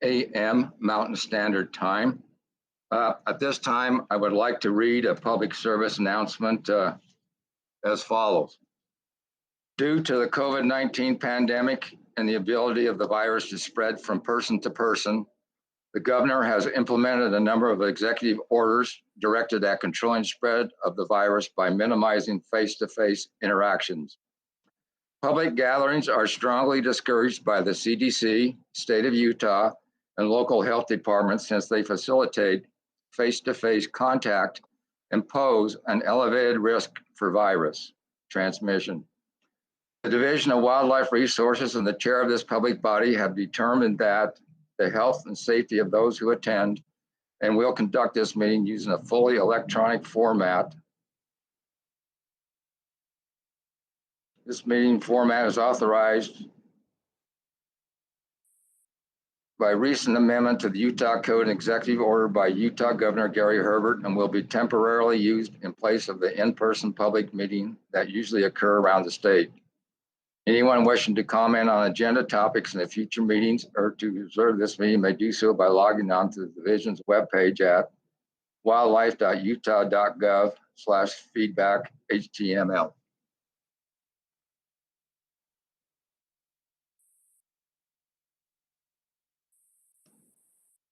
a.m. Mountain Standard Time. At this time, I would like to read a public service announcement as follows. Due to the COVID-19 pandemic and the ability of the virus to spread from person to person, the governor has implemented a number of executive orders directed at controlling spread of the virus by minimizing face-to-face interactions. Public gatherings are strongly discouraged by the CDC, state of Utah, and local health departments since they facilitate face-to-face contact and pose an elevated risk for virus transmission. The Division of Wildlife Resources and the chair of this public body have determined that the health and safety of those who attend and will conduct this meeting using a fully electronic format. This meeting format is authorized by recent amendment to the Utah Code and Executive Order by Utah Governor Gary Herbert and will be temporarily used in place of the in-person public meeting that usually occur around the state. Anyone wishing to comment on agenda topics in the future meetings or to observe this meeting may do so by logging on to the division's webpage at wildlife.utah.gov/feedback/HTML.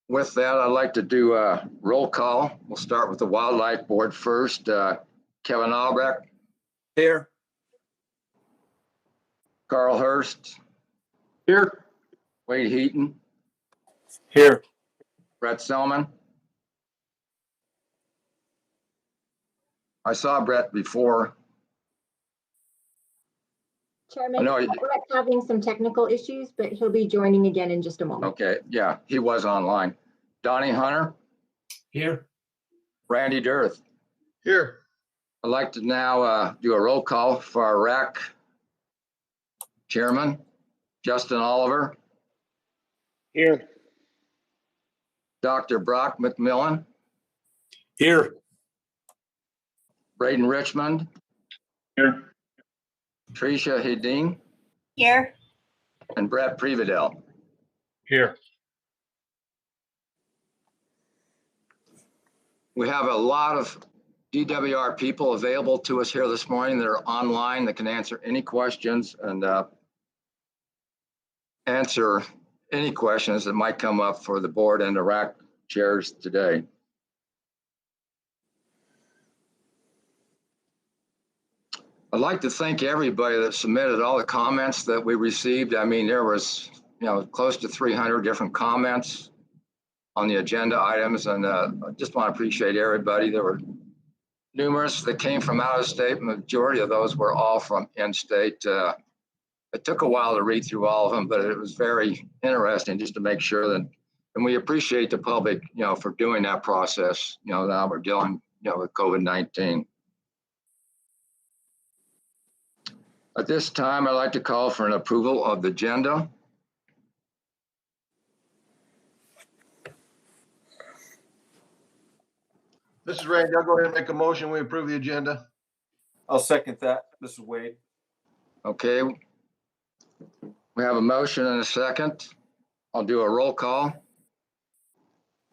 With that, I'd like to do a roll call. We'll start with the Wildlife Board first. Kevin Albrecht. Here. Carl Hurst. Here. Wade Heaton. Here. Brett Selman. I saw Brett before. Chairman, No, Brett's having some technical issues, but he'll be joining again in just a moment. Okay, yeah, he was online. Donnie Hunter. Here. Randy Dirth. Here. I'd like to now do a roll call for our RAC chairman, Justin Oliver. Here. Dr. Brock McMillan. Here. Braden Richmond. Here. Tricia Hedin. Here. And Brett Previdel. Here. We have a lot of DWR people available to us here this morning that are online that can answer any questions and answer any questions that might come up for the board and the RAC chairs today. I'd like to thank everybody that submitted all the comments that we received. I mean, there was, close to 300 different comments on the agenda items, and I just want to appreciate everybody. There were numerous that came from out of state. Majority of those were all from in-state. It took a while to read through all of them, but it was very interesting just to make sure that, and we appreciate the public, for doing that process. Now we're dealing, with COVID-19. At this time, I'd like to call for an approval of the agenda. This is Randy. I'll go ahead and make a motion. We approve the agenda. I'll second that. This is Wade. Okay. We have a motion and a second. I'll do a roll call.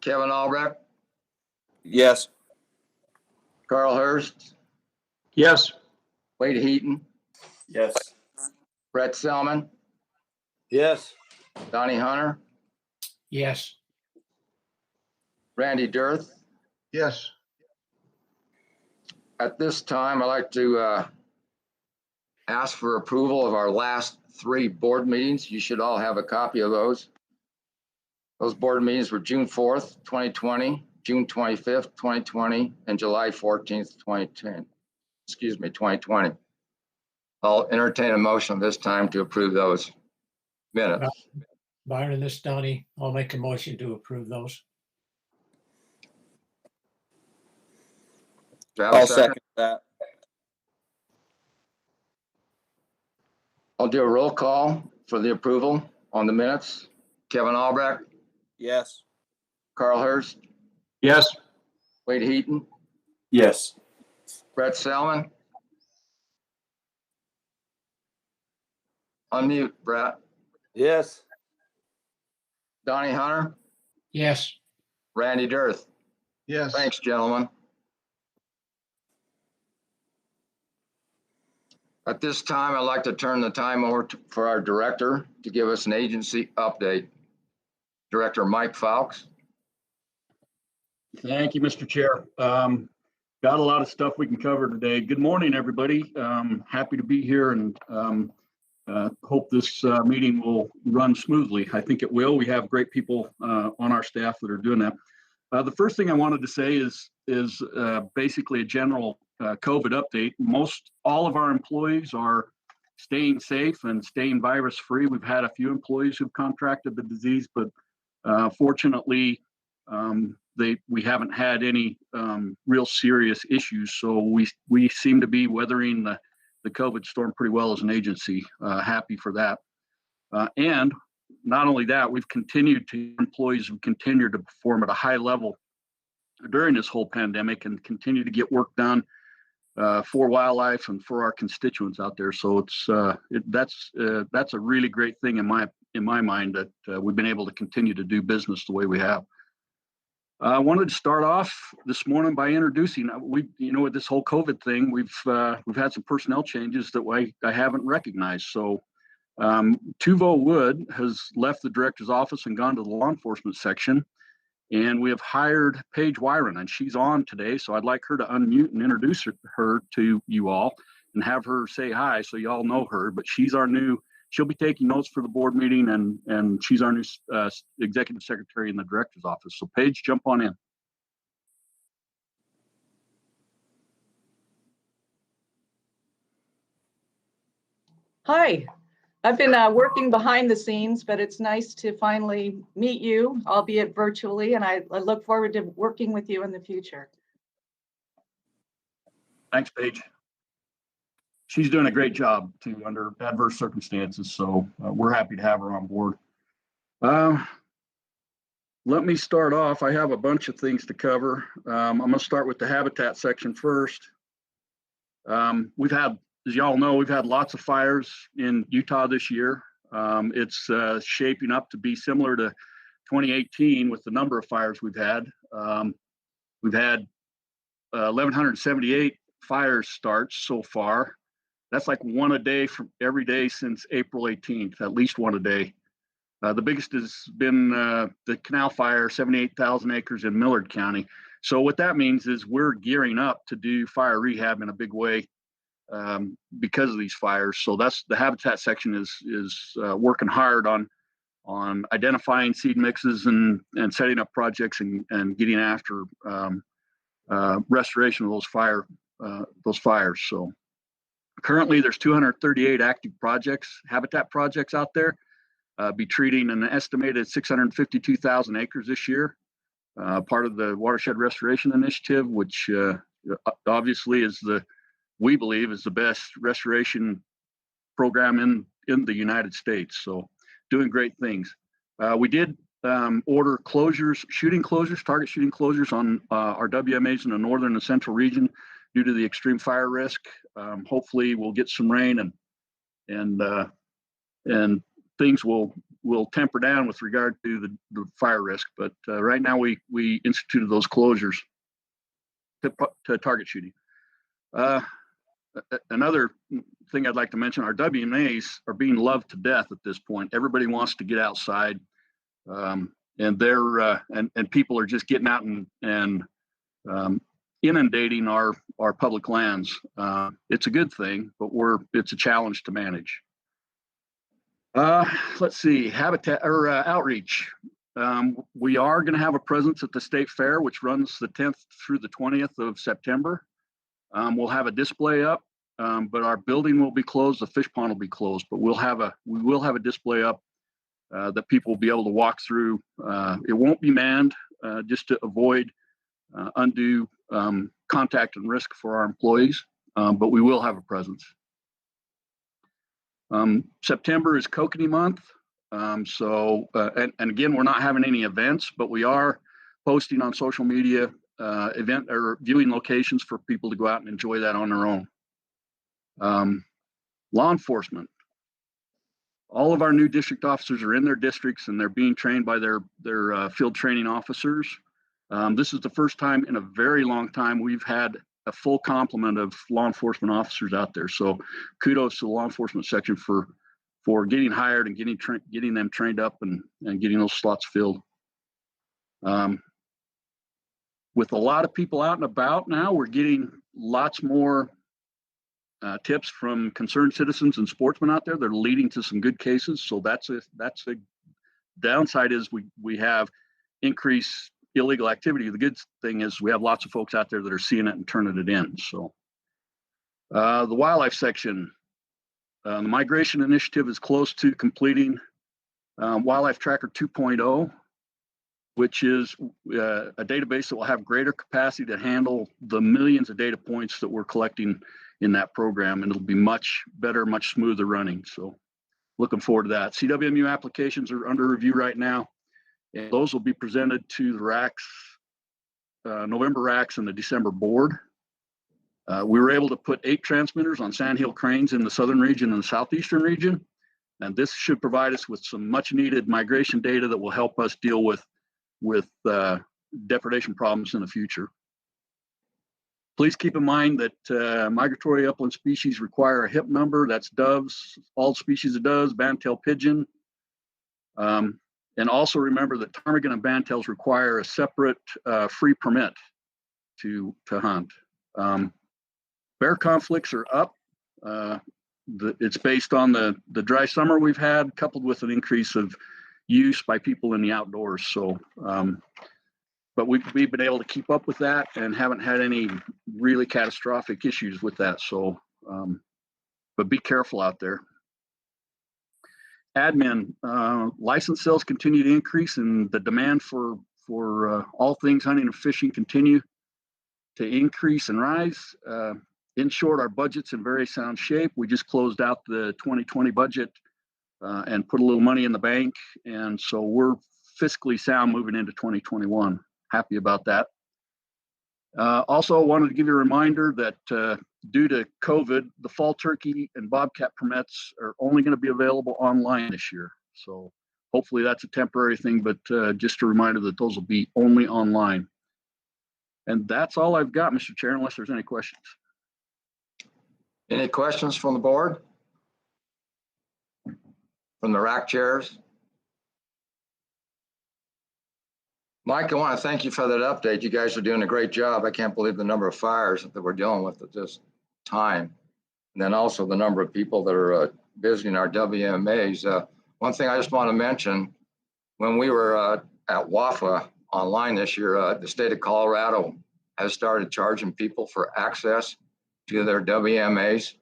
Kevin Albrecht. Yes. Carl Hurst. Yes. Wade Heaton. Yes. Brett Selman. Yes. Donnie Hunter. Yes. Randy Dirth. Yes. At this time, I'd like to ask for approval of our last 3 board meetings. You should all have a copy of those. Those board meetings were June 4th, 2020, June 25th, 2020, and July 14th, 2020. I'll entertain a motion this time to approve those minutes. Byron, this is Donnie. I'll make a motion to approve those. Do I have a I'll second that. I'll do a roll call for the approval on the minutes. Kevin Albrecht. Yes. Carl Hurst. Yes. Wade Heaton. Yes. Brett Selman. Unmute, Brett. Yes. Donnie Hunter, Yes. Randy Dirth. Yes. Thanks, gentlemen. At this time, I'd like to turn the time over for our director to give us an agency update. Director Mike Fowlks. Thank you, Mr. Chair. Got a lot of stuff we can cover today. Good morning, everybody. Happy to be here and hope this meeting will run smoothly. I think it will. We have great people on our staff that are doing that. The first thing I wanted to say is basically a general COVID update. All of our employees are staying safe and staying virus free. We've had a few employees who've contracted the disease, but fortunately, we haven't had any real serious issues. So we seem to be weathering the COVID storm pretty well as an agency. Happy for that. And not only that, employees have continued to perform at a high level during this whole pandemic and continue to get work done for wildlife and for our constituents out there. So that's a really great thing in my mind that we've been able to continue to do business the way we have. I wanted to start off this morning by introducing, with this whole COVID thing, we've had some personnel changes that I haven't recognized. So Tuvo Wood has left the director's office and gone to the law enforcement section, and we have hired Paige Byron, and she's on today. So I'd like her to unmute and introduce her to you all and have her say hi so you all know her. But she'll be taking notes for the board meeting, and she's our new executive secretary in the director's office. So Paige, jump on in. Hi, I've been working behind the scenes, but it's nice to finally meet you, albeit virtually, and I look forward to working with you in the future. Thanks, Paige. She's doing a great job too under adverse circumstances, so we're happy to have her on board. Let me start off. I have a bunch of things to cover. I'm going to start with the habitat section first. As y'all know, we've had lots of fires in Utah this year. It's shaping up to be similar to 2018 with the number of fires we've had. We've had 1,178 fire starts so far. That's like one a day from every day since April 18th, at least one a day. The biggest has been the Canal Fire, 78,000 acres in Millard County. So what that means is we're gearing up to do fire rehab in a big way because of these fires. So that's the habitat section is working hard on identifying seed mixes and setting up projects and getting after restoration of those fires. So currently there's 238 active habitat projects out there, be treating an estimated 652,000 acres this year, part of the Watershed Restoration Initiative, which obviously we believe is the best restoration program in the United States. So doing great things. We did order target shooting closures on our WMAs in the northern and central region due to the extreme fire risk. Hopefully we'll get some rain and things will temper down with regard to the fire risk. But right now we instituted those closures to target shooting. Another thing I'd like to mention, our WMAs are being loved to death at this point. Everybody wants to get outside, and people are just getting out and inundating our public lands. It's a good thing, but it's a challenge to manage. Let's see, habitat or outreach. We are going to have a presence at the State Fair, which runs the 10th through the 20th of September. We'll have a display up, but our building will be closed. The fish pond will be closed, but we will have a display up that people will be able to walk through. It won't be manned, just to avoid undue contact and risk for our employees, but we will have a presence. September is kokanee month. And again, we're not having any events, but we are posting on social media event or viewing locations for people to go out and enjoy that on their own. Law enforcement. All of our new district officers are in their districts and they're being trained by their field training officers. This is the first time in a very long time we've had a full complement of law enforcement officers out there. So kudos to the law enforcement section for getting hired and getting them trained up and getting those slots filled. With a lot of people out and about now, we're getting lots more tips from concerned citizens and sportsmen out there. They're leading to some good cases. So that's a downside is we have increased illegal activity. The good thing is we have lots of folks out there that are seeing it and turning it in. So the wildlife section, the migration initiative is close to completing Wildlife Tracker 2.0, which is a database that will have greater capacity to handle the millions of data points that we're collecting in that program, and it'll be much better, much smoother running. So looking forward to that. CWMU applications are under review right now, and those will be presented to the RACs, November RACs and the December board. We were able to put 8 transmitters on sandhill cranes in the southern region and the southeastern region, and this should provide us with some much needed migration data that will help us deal with depredation problems in the future. Please keep in mind that migratory upland species require a HIP number. That's doves, all species of doves, bandtail pigeon. And also remember that ptarmigan and bandtails require a separate free permit to hunt. Bear conflicts are up. It's based on the dry summer we've had, coupled with an increase of use by people in the outdoors. So, but we've been able to keep up with that and haven't had any really catastrophic issues with that. So, but be careful out there. Admin, license sales continue to increase, and the demand for all things hunting and fishing continue to increase and rise. In short, our budget's in very sound shape. We just closed out the 2020 budget and put a little money in the bank, and so we're fiscally sound moving into 2021. Happy about that. Also wanted to give you a reminder that due to COVID, the fall turkey and bobcat permits are only going to be available online this year. So hopefully that's a temporary thing, but just a reminder that those will be only online. And that's all I've got, Mr. Chair, unless there's any questions. Any questions from the board? From the rack chairs? Mike, I want to thank you for that update. You guys are doing a great job. I can't believe the number of fires that we're dealing with at this time. And then also the number of people that are visiting our WMAs. One thing I just want to mention, when we were at WAFA online this year, the state of Colorado has started charging people for access to their WMAs.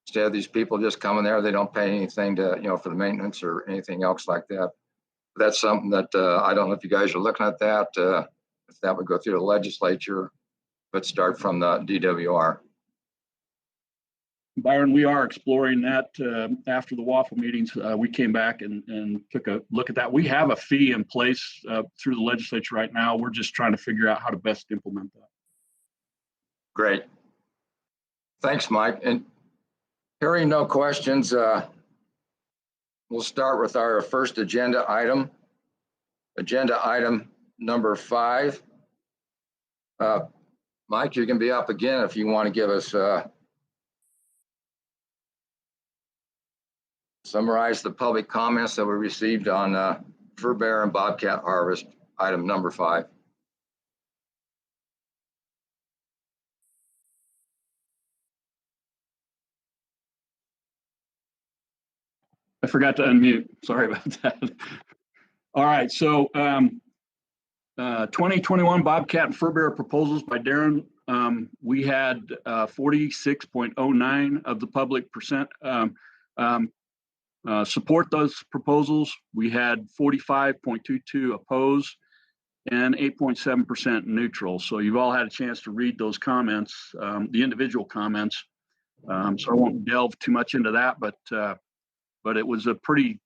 Instead of these people just coming there, they don't pay anything to, for the maintenance or anything else like that. That's something that I don't know if you guys are looking at that, if that would go through the legislature, but start from the DWR. Byron, we are exploring that after the WAFA meetings. We came back and took a look at that. We have a fee in place through the legislature right now. We're just trying to figure out how to best implement that. Great. Thanks, Mike. And hearing no questions, we'll start with our first agenda item. Agenda item number 5. Mike, you can be up again if you want to give us summarize the public comments that we received on Furbearer and Bobcat harvest, item number 5. I forgot to unmute. Sorry about that. All right, so 2021 Bobcat and Furbearer proposals by Darren. We had 46.09 of the public percent support those proposals. We had 45.22 oppose and 8.7% neutral. So you've all had a chance to read those comments, the individual comments. So I won't delve too much into that, but it was a pretty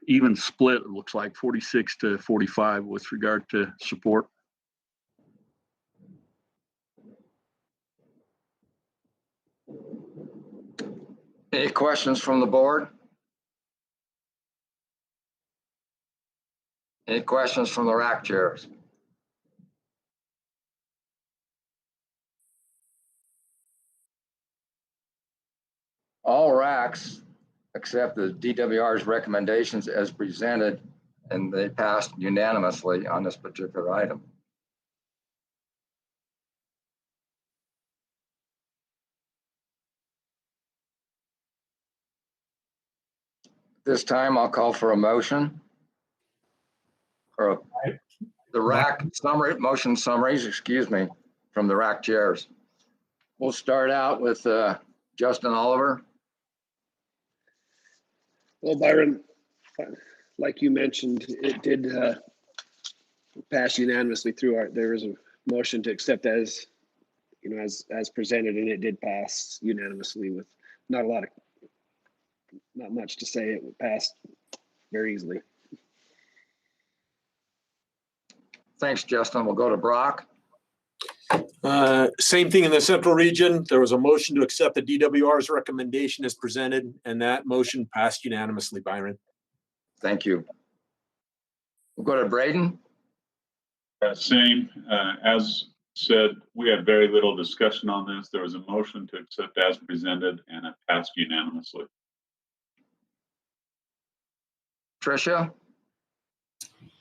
even split. It looks like 46 to 45 with regard to support. Any questions from the board? Any questions from the rack chairs? All racks accept the DWR's recommendations as presented, and they passed unanimously on this particular item. This time I'll call for a motion or the rack summary, motion summaries, excuse me, from the rack chairs. We'll start out with Justin Oliver. Well, Byron, like you mentioned, it did pass unanimously through there was a motion to accept as, as presented, and it did pass unanimously with not much to say. It passed very easily. Thanks, Justin. We'll go to Brock. Same thing in the central region. There was a motion to accept the DWR's recommendation as presented, and that motion passed unanimously, Byron. Thank you. We'll go to Braden. Same, as said, we had very little discussion on this. There was a motion to accept as presented, and it passed unanimously. Tricia.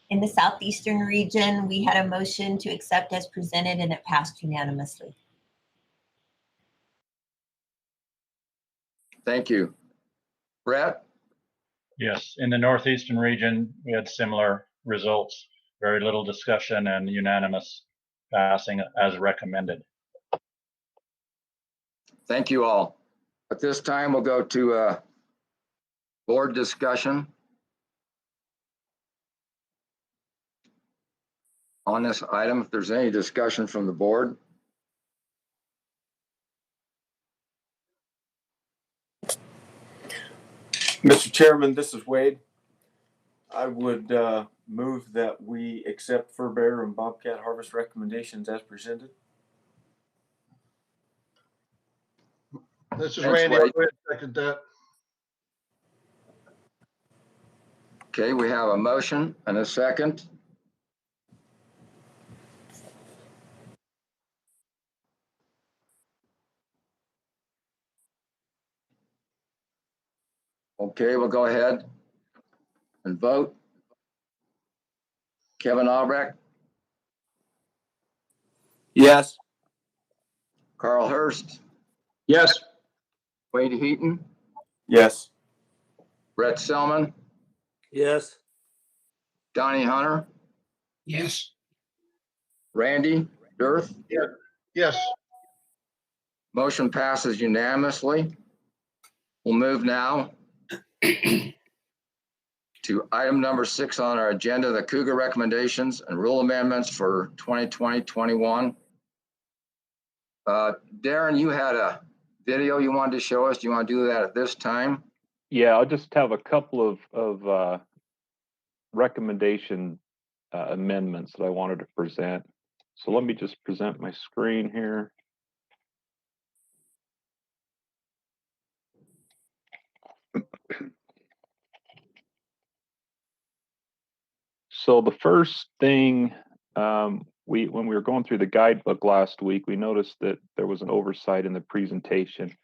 In the southeastern region, we had a motion to accept as presented, and it passed unanimously. Thank you. Brett. Yes, in the northeastern region, we had similar results, very little discussion and unanimous passing as recommended. Thank you all. At this time, we'll go to board discussion on this item. If there's any discussion from the board. Mr. Chairman, this is Wade. I would move that we accept Furbearer and Bobcat harvest recommendations as presented. This is Thanks, Randy. Wade. I'll go ahead and second that. Okay, we have a motion and a second. Okay, we'll go ahead and vote. Kevin Albrecht, Yes. Carl Hurst, Yes. Wade Heaton, Yes. Brett Selman, Yes. Donnie Hunter, Yes. Randy Dirth. Yes. Motion passes unanimously. We'll move now to item number 6 on our agenda, the Cougar recommendations and rule amendments for 2020-21. Darren, you had a video you wanted to show us. Do you want to do that at this time? Yeah, I'll just have a couple of recommendation amendments that I wanted to present. So let me just present my screen here. So the first thing, when we were going through the guidebook last week, we noticed that there was an oversight in the presentation.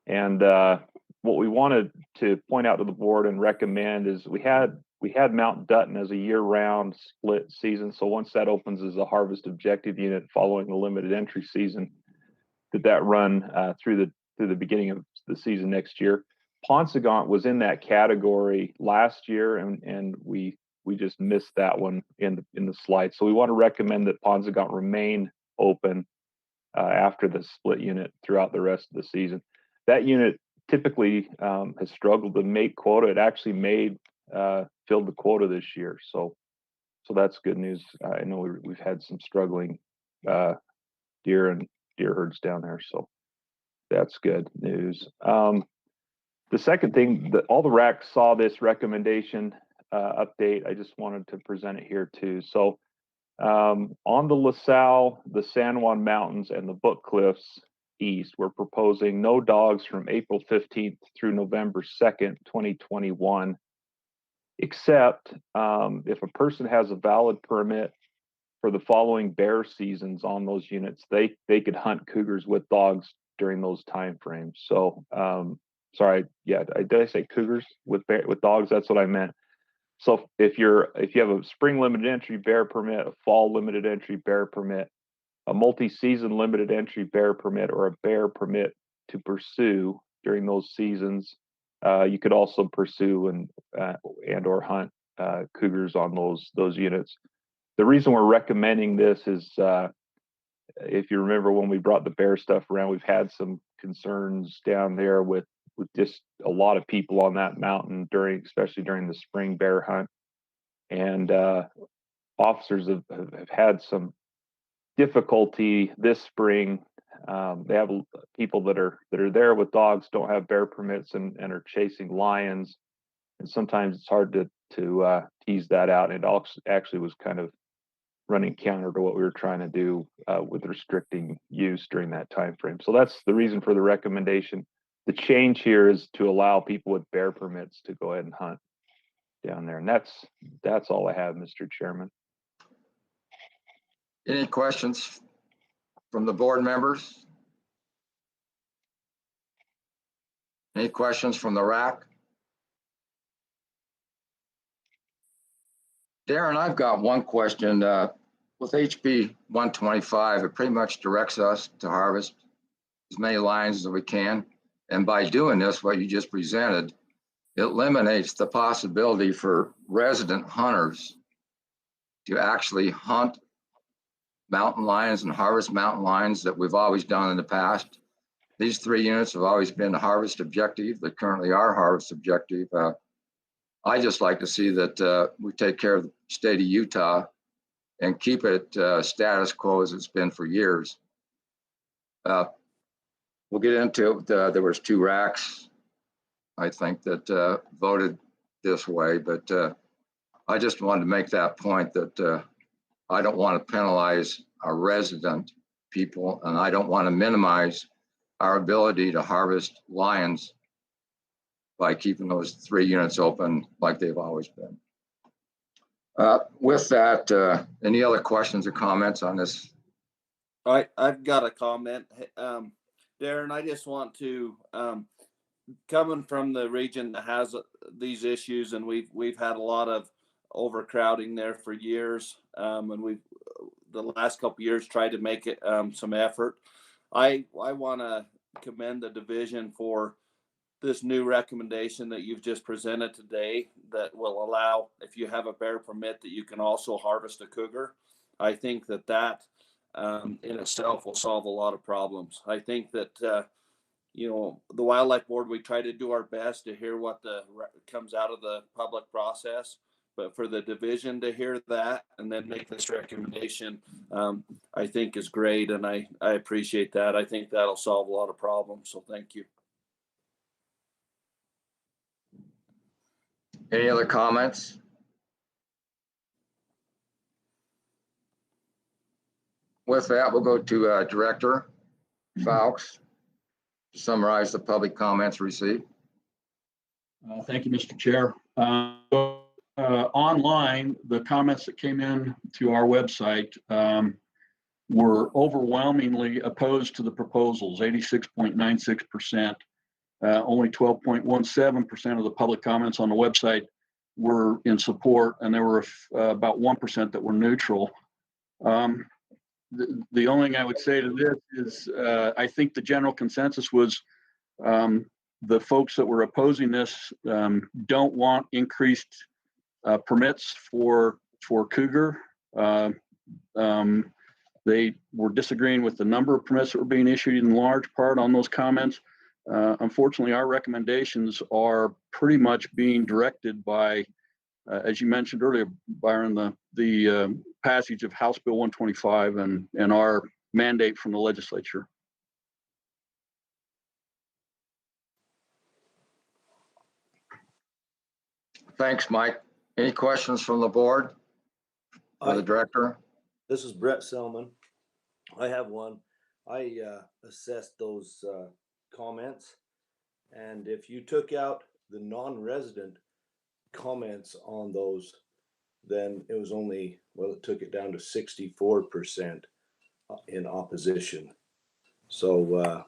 And what we wanted to point out to the board and recommend is we had Mount Dutton as a year-round split season. So once that opens as a harvest objective unit following the limited entry season, that run through the beginning of the season next year. Paunsaugunt was in that category last year, and we just missed that one in the slide. So we want to recommend that Paunsaugunt remain open after the split unit throughout the rest of the season. That unit typically has struggled to make quota. It actually filled the quota this year. So that's good news. I know we've had some struggling deer and deer herds down there. So that's good news. The second thing, that all the racks saw this recommendation update. I just wanted to present it here too. So on the LaSalle, the San Juan Mountains, and the Book Cliffs East, we're proposing no dogs from April 15th through November 2nd, 2021 except if a person has a valid permit for the following bear seasons on those units, they could hunt cougars with dogs during those time frames. So, sorry, yeah, did I say cougars with dogs? That's what I meant. So if you have a spring limited entry bear permit, a fall limited entry bear permit, a multi-season limited entry bear permit, or a bear permit to pursue during those seasons, you could also pursue and or hunt cougars on those units. The reason we're recommending this is, if you remember when we brought the bear stuff around, we've had some concerns down there with just a lot of people on that mountain especially during the spring bear hunt, and officers have had some difficulty this spring. They have people that are there with dogs, don't have bear permits, and are chasing lions, and sometimes it's hard to tease that out. And it actually was kind of running counter to what we were trying to do with restricting use during that time frame. So that's the reason for the recommendation. The change here is to allow people with bear permits to go ahead and hunt down there. And that's all I have, Mr. Chairman. Any questions from the board members? Any questions from the RAC? Darren, I've got one question. With HB 125, it pretty much directs us to harvest as many lions as we can. And by doing this, what you just presented, it eliminates the possibility for resident hunters to actually hunt mountain lions and harvest mountain lions that we've always done in the past. These 3 units have always been the harvest objective. They currently are harvest objective. I just like to see that we take care of the state of Utah and keep it status quo as it's been for years. We'll get into it. There was 2 RACs, I think, that voted this way, but I just wanted to make that point that I don't want to penalize our resident people, and I don't want to minimize our ability to harvest lions by keeping those 3 units open like they've always been. With that, any other questions or comments on this? I've got a comment. Darren, I just want to, coming from the region that has these issues, and we've had a lot of overcrowding there for years, and we've the last couple of years tried to make it some effort. I want to commend the division for this new recommendation that you've just presented today that will allow, if you have a bear permit, that you can also harvest a cougar. I think that in itself will solve a lot of problems. I think that, the Wildlife Board, we try to do our best to hear what comes out of the public process, but for the division to hear that and then make this recommendation, I think is great. And I appreciate that. I think that'll solve a lot of problems. So thank you. Any other comments? With that, we'll go to Director Fowlks to summarize the public comments received. Thank you, Mr. Chair. Online, the comments that came in to our website were overwhelmingly opposed to the proposals, 86.96%. Only 12.17% of the public comments on the website were in support, and there were about 1% that were neutral. The only thing I would say to this is I think the general consensus was the folks that were opposing this don't want increased permits for cougar. They were disagreeing with the number of permits that were being issued in large part on those comments. Unfortunately, our recommendations are pretty much being directed by, as you mentioned earlier, Byron, the passage of House Bill 125 and our mandate from the legislature. Thanks, Mike. Any questions from the board or the director? This is Brett Selman. I have one. I assessed those comments, and if you took out the non-resident comments on those, then it was only, well, it took it down to 64% in opposition. So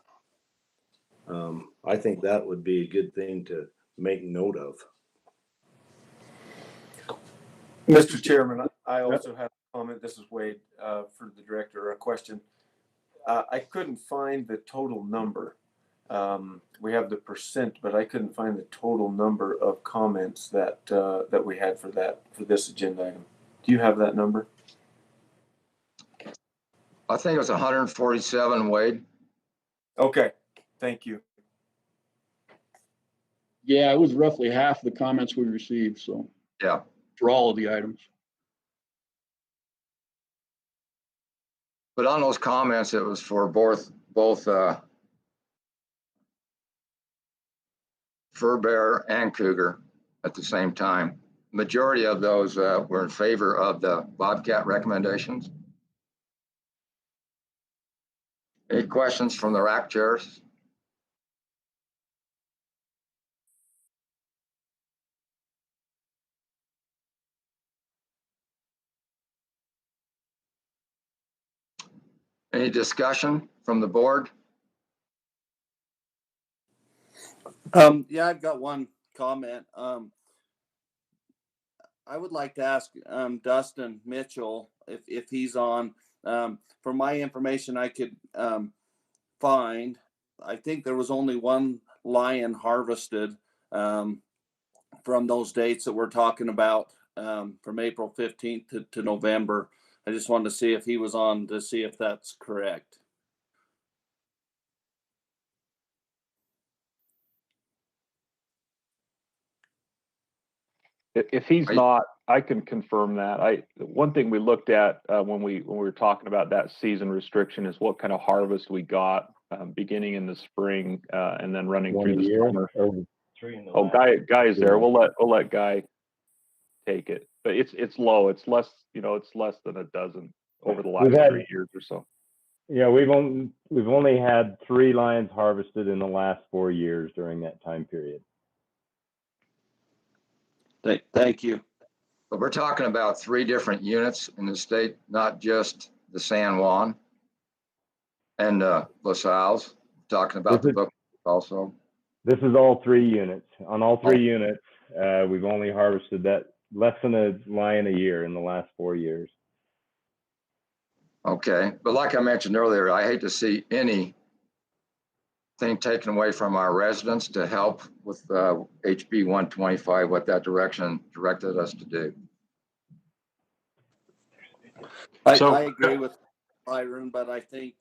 I think that would be a good thing to make note of. Mr. Chairman, I also have a comment. This is Wade for the director, a question. I couldn't find the total number. We have the percent, but I couldn't find the total number of comments that we had for this agenda item. Do you have that number? I think it was 147, Wade. Okay, thank you. Yeah, it was roughly half the comments we received, so. Yeah. For all of the items. But on those comments, it was for both Furbearer and Cougar at the same time. Majority of those were in favor of the Bobcat recommendations. Any questions from the rack chairs? Any discussion from the board? Yeah, I've got one comment. I would like to ask Dustin Mitchell if he's on. From my information I could find, I think there was only one lion harvested from those dates that we're talking about, from April 15th to November. I just wanted to see if he was on to see if that's correct. If he's not, I can confirm that. One thing we looked at when we were talking about that season restriction is what kind of harvest we got beginning in the spring and then running through the summer. Oh, Guy is there. We'll let Guy take it, but it's low. It's less, it's less than a dozen over the last 3 years or so. Yeah, we've only had 3 lions harvested in the last 4 years during that time period. Thank you. But we're talking about 3 different units in the state, not just the San Juan and LaSalle's. Talking about the book also. This is all 3 units. On all 3 units, we've only harvested that less than a lion a year in the last 4 years. Okay, but like I mentioned earlier, I hate to see anything taken away from our residents to help with HB 125, what that directed us to do. I agree with Byron, but I think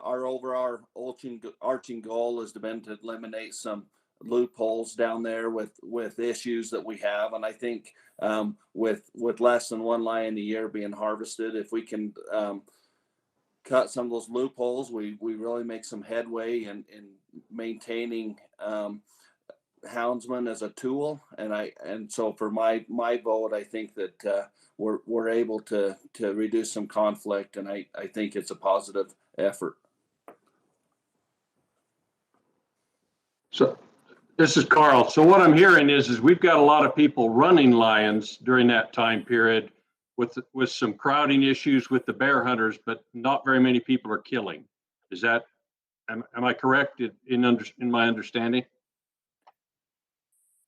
our overarching goal has been to eliminate some loopholes down there with issues that we have. And I think with less than 1 lion a year being harvested, if we can cut some of those loopholes, we really make some headway in maintaining houndsmen as a tool. And so for my vote, I think that we're able to reduce some conflict, and I think it's a positive effort. So this is Carl. So what I'm hearing is we've got a lot of people running lions during that time period with some crowding issues with the bear hunters, but not very many people are killing. Is that, am I correct in my understanding?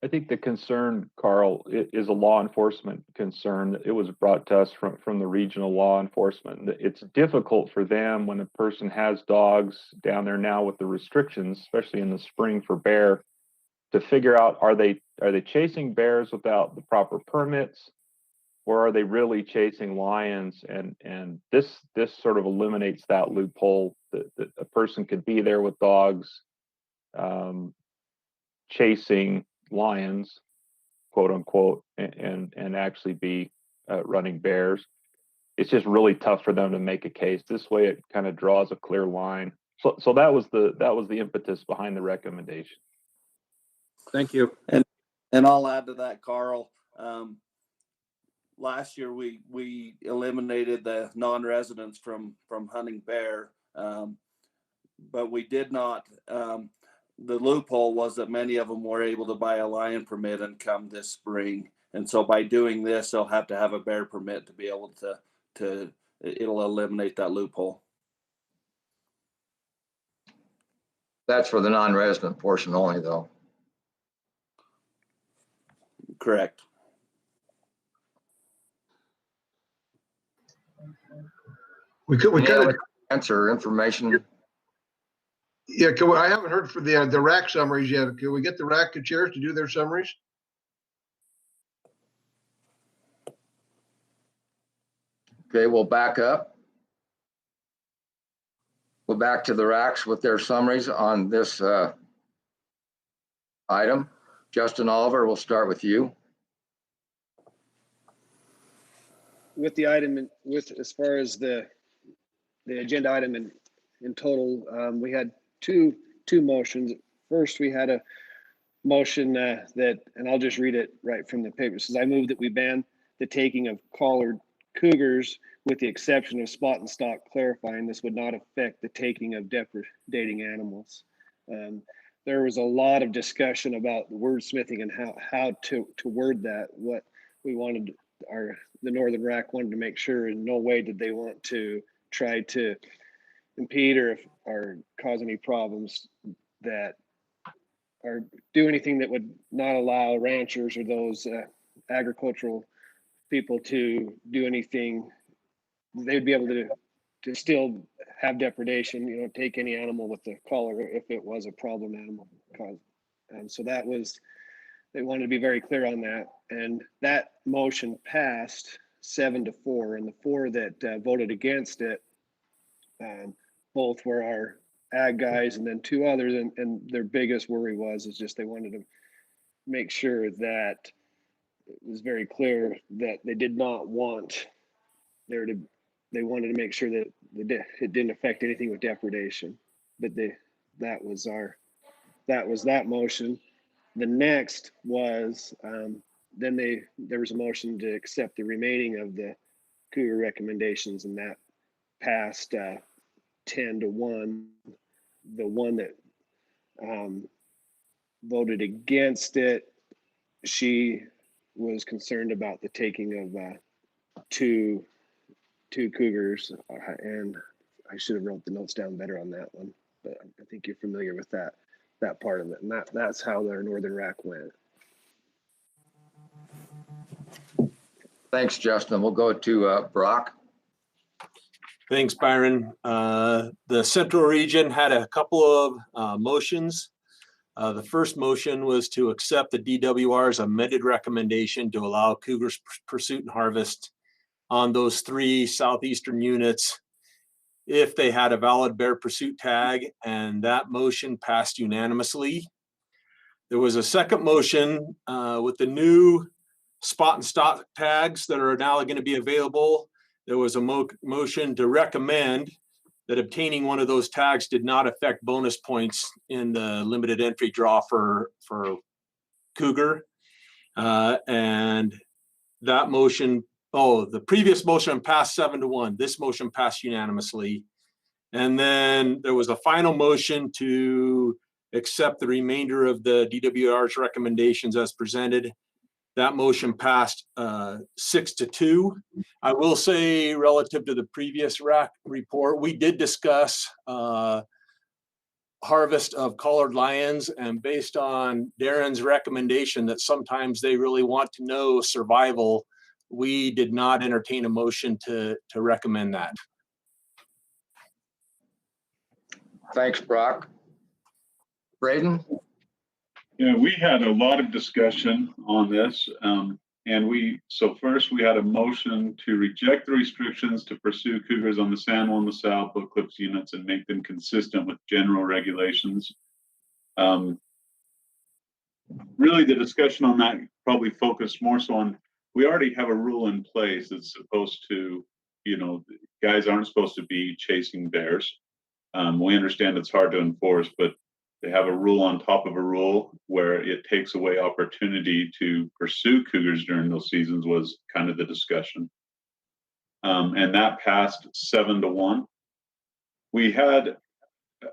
I think the concern, Carl, is a law enforcement concern. It was brought to us from the regional law enforcement. It's difficult for them when a person has dogs down there now with the restrictions, especially in the spring for bear, to figure out, are they chasing bears without the proper permits, or are they really chasing lions? And this sort of eliminates that loophole that a person could be there with dogs chasing lions, quote unquote, and actually be running bears. It's just really tough for them to make a case. This way it kind of draws a clear line. So that was the impetus behind the recommendation. Thank you. And I'll add to that, Carl. Last year we eliminated the non-residents from hunting bear, but we did not the loophole was that many of them were able to buy a lion permit and come this spring. And so by doing this, they'll have to have a bear permit to be able to it'll eliminate that loophole. That's for the non-resident portion only, though. Correct. We could answer information. Yeah, I haven't heard for the RAC summaries yet. Can we get the RAC chairs to do their summaries? Okay, we'll back up. We'll back to the RACs with their summaries on this item. Justin Oliver, we'll start with you. With the item, as far as the agenda item in total, we had two motions. First, we had a motion that, and I'll just read it right from the paper. It says, I move that we ban the taking of collared cougars with the exception of spot and stock, clarifying this would not affect the taking of depredating animals. There was a lot of discussion about wordsmithing and how to word that. What we wanted, the Northern RAC wanted to make sure in no way did they want to try to impede or cause any problems that or do anything that would not allow ranchers or those agricultural people to do anything. They'd be able to still have depredation, take any animal with the collar if it was a problem animal. And so that was, they wanted to be very clear on that. And that motion passed 7-4, and the 4 that voted against it, both were our ag guys and then 2 others. And their biggest worry is just they wanted to make sure that it was very clear that they did not want they wanted to make sure that it didn't affect anything with depredation. But that was that motion. The next was then there was a motion to accept the remaining of the Cougar recommendations, and that passed 10-1. The one that voted against it, she was concerned about the taking of two cougars, and I should have wrote the notes down better on that one, but I think you're familiar with that part of it, and that's how their Northern RAC went. Thanks, Justin. We'll go to Brock. Thanks, Byron. The Central Region had a couple of motions. The first motion was to accept the DWR's amended recommendation to allow Cougars pursuit and harvest on those 3 southeastern units if they had a valid bear pursuit tag, and that motion passed unanimously. There was a second motion with the new spot and stock tags that are now going to be available. There was a motion to recommend that obtaining one of those tags did not affect bonus points in the limited entry draw for Cougar. And that motion, the previous motion passed 7-1. This motion passed unanimously. And then there was a final motion to accept the remainder of the DWR's recommendations as presented. That motion passed 6-2. I will say, relative to the previous RAC report, we did discuss harvest of collared lions, and based on Darren's recommendation that sometimes they really want to know survival, we did not entertain a motion to recommend that. Thanks, Brock. Braden? Yeah, we had a lot of discussion on this. So first we had a motion to reject the restrictions to pursue cougars on the San Juan, La Salle, Book Clips units and make them consistent with general regulations. Really the discussion on that probably focused more so on, we already have a rule in place that's supposed to, guys aren't supposed to be chasing bears. We understand it's hard to enforce, but they have a rule on top of a rule where it takes away opportunity to pursue cougars during those seasons was kind of the discussion. And that passed 7-1. We had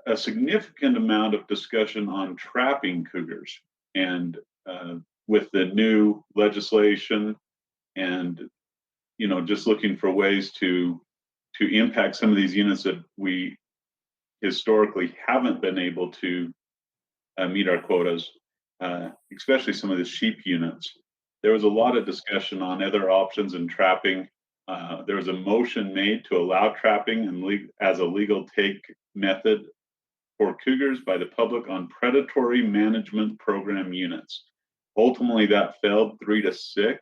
a significant amount of discussion on trapping cougars, and with the new legislation, and just looking for ways to impact some of these units that we historically haven't been able to meet our quotas, especially some of the sheep units. There was a lot of discussion on other options in trapping. There was a motion made to allow trapping and as a legal take method for cougars by the public on predatory management program units. Ultimately, that failed 3-6.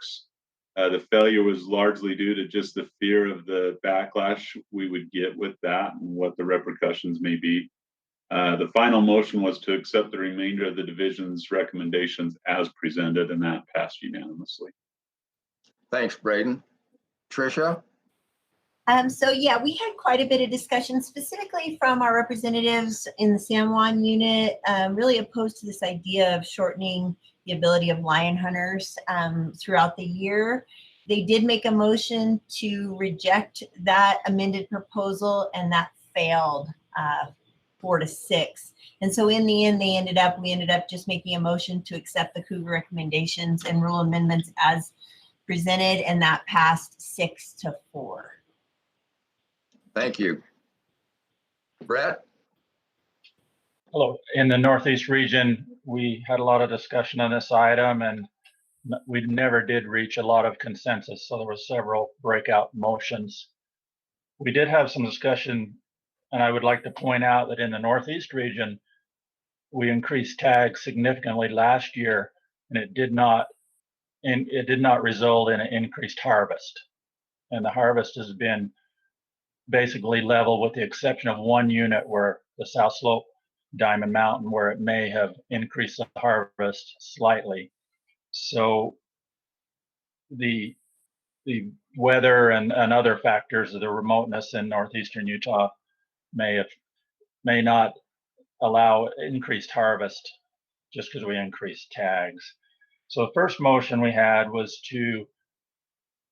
The failure was largely due to just the fear of the backlash we would get with that and what the repercussions may be. The final motion was to accept the remainder of the division's recommendations as presented, and that passed unanimously. Thanks, Braden. Tricia? So yeah, we had quite a bit of discussion specifically from our representatives in the San Juan unit, really opposed to this idea of shortening the ability of lion hunters throughout the year. They did make a motion to reject that amended proposal, and that failed 4-6. And so in the end, we ended up just making a motion to accept the Cougar recommendations and rule amendments as presented, and that passed 6-4. Thank you. Brett? Hello. In the Northeast region, we had a lot of discussion on this item, and we never did reach a lot of consensus, so there were several breakout motions. We did have some discussion, and I would like to point out that in the Northeast region, we increased tags significantly last year, and it did not result in an increased harvest. And the harvest has been basically level, with the exception of one unit where the South Slope Diamond Mountain, where it may have increased the harvest slightly. So the weather and other factors of the remoteness in northeastern Utah may not allow increased harvest just because we increased tags. So the first motion we had was to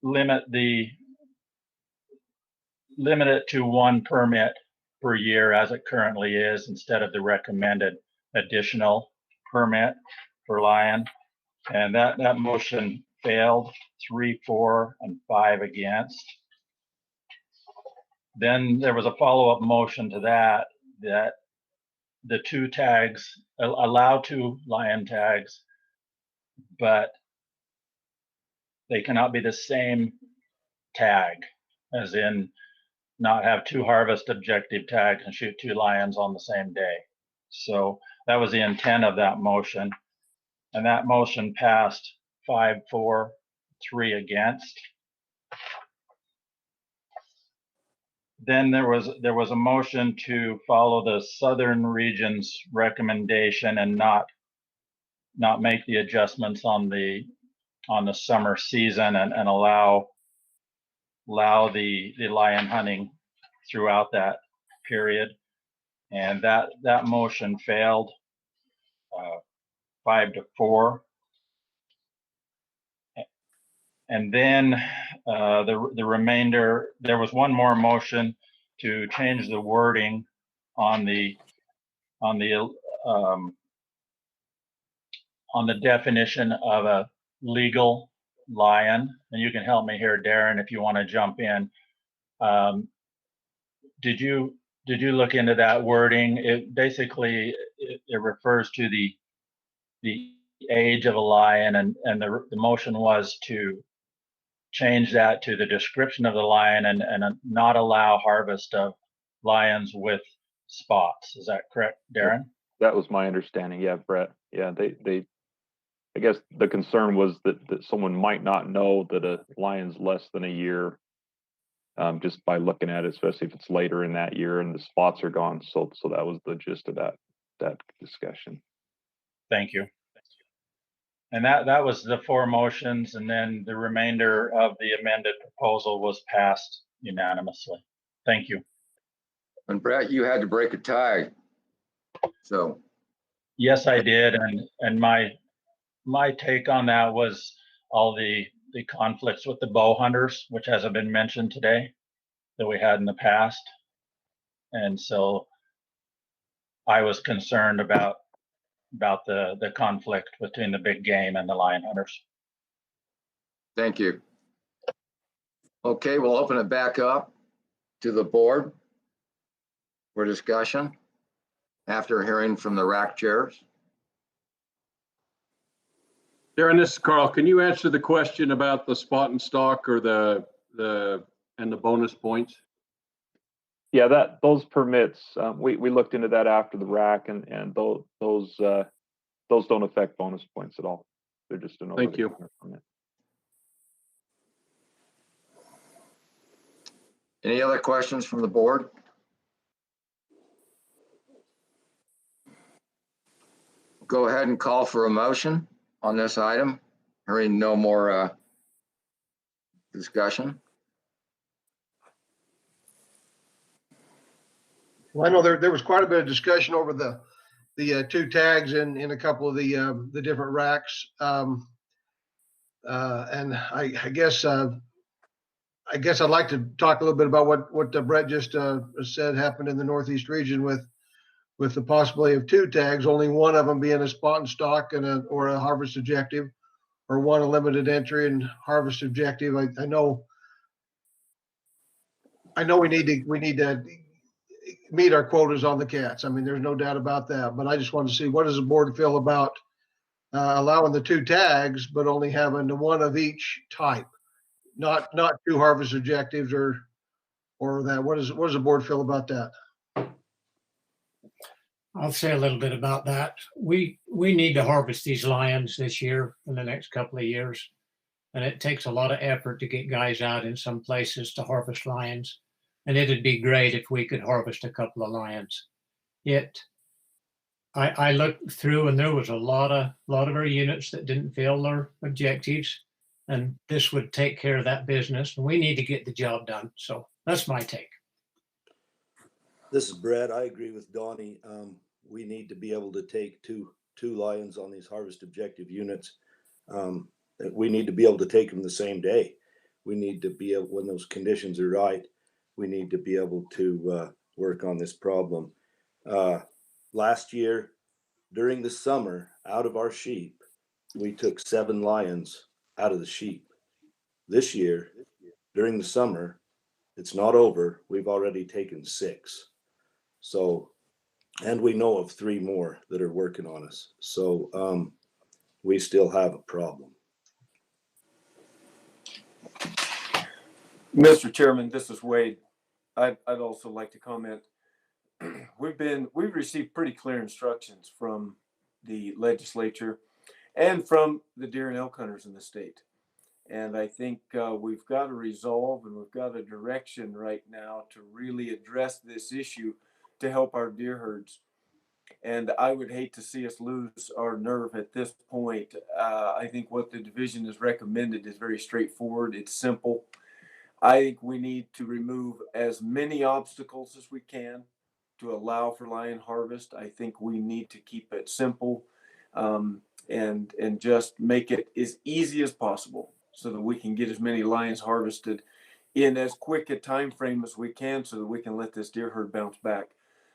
limit it to one permit per year as it currently is, instead of the recommended additional permit for lion. And that motion failed, 3, 4, and 5 against. Then there was a follow-up motion to that the 2 tags, allow 2 lion tags, but they cannot be the same tag, as in not have 2 harvest objective tags and shoot 2 lions on the same day. So that was the intent of that motion. And that motion passed 5, 4, 3 against. Then there was a motion to follow the southern region's recommendation and not make the adjustments on the summer season, and allow the lion hunting throughout that period. And that motion failed 5-4. And then the remainder, there was one more motion to change the wording on the definition of a legal lion. And you can help me here, Darren, if you want to jump in. Did you look into that wording? It basically it refers to the age of a lion, and the motion was to change that to the description of the lion and not allow harvest of lions with spots. Is that correct, Darren? That was my understanding. Yeah, Brett. Yeah, they I guess the concern was that someone might not know that a lion's less than a year just by looking at it, especially if it's later in that year and the spots are gone. So that was the gist of that discussion. Thank you. And that was the 4 motions, and then the remainder of the amended proposal was passed unanimously. Thank you. And Brett, you had to break a tie. So. Yes, I did. And my take on that was all the conflicts with the bow hunters, which hasn't been mentioned today, that we had in the past. And so I was concerned about the conflict between the big game and the lion hunters. Thank you. Okay, we'll open it back up to the board for discussion after hearing from the rack chairs. Darren, this is Carl. Can you answer the question about the spot and stock or the bonus points? Yeah, those permits, we looked into that after the rack, and those don't affect bonus points at all. They're just an Thank you. permit. Any other questions from the board? Go ahead and call for a motion on this item. Hearing no more discussion. Well, I know there was quite a bit of discussion over the two tags in a couple of the different racks. And I guess I'd like to talk a little bit about what Brett just said happened in the Northeast region with the possibility of two tags, only one of them being a spot and stock or a harvest objective, or one a limited entry and harvest objective. I know we need to meet our quotas on the cats. I mean, there's no doubt about that. But I just want to see, what does the board feel about allowing the two tags, but only having the one of each type, not two harvest objectives or that. What does the board feel about that? I'll say a little bit about that. We need to harvest these lions this year in the next couple of years. And it takes a lot of effort to get guys out in some places to harvest lions. And it'd be great if we could harvest a couple of lions. Yet I looked through and there was a lot of our units that didn't fail their objectives. And this would take care of that business. And we need to get the job done. So that's my take. This is Brett. I agree with Donnie. We need to be able to take two lions on these harvest objective units. We need to be able to take them the same day. We need to be able, when those conditions are right, we need to be able to work on this problem. Last year, during the summer, out of our sheep, we took 7 lions out of the sheep. This year, during the summer, it's not over. We've already taken 6. So, and we know of 3 more that are working on us. So we still have a problem. Mr. Chairman, this is Wade. I'd also like to comment. We've received pretty clear instructions from the legislature and from the deer and elk hunters in the state. And I think we've got a resolve and we've got a direction right now to really address this issue to help our deer herds. And I would hate to see us lose our nerve at this point. I think what the division has recommended is very straightforward. It's simple. I think we need to remove as many obstacles as we can to allow for lion harvest. I think we need to keep it simple and just make it as easy as possible so that we can get as many lions harvested in as quick a time frame as we can so that we can let this deer herd bounce back.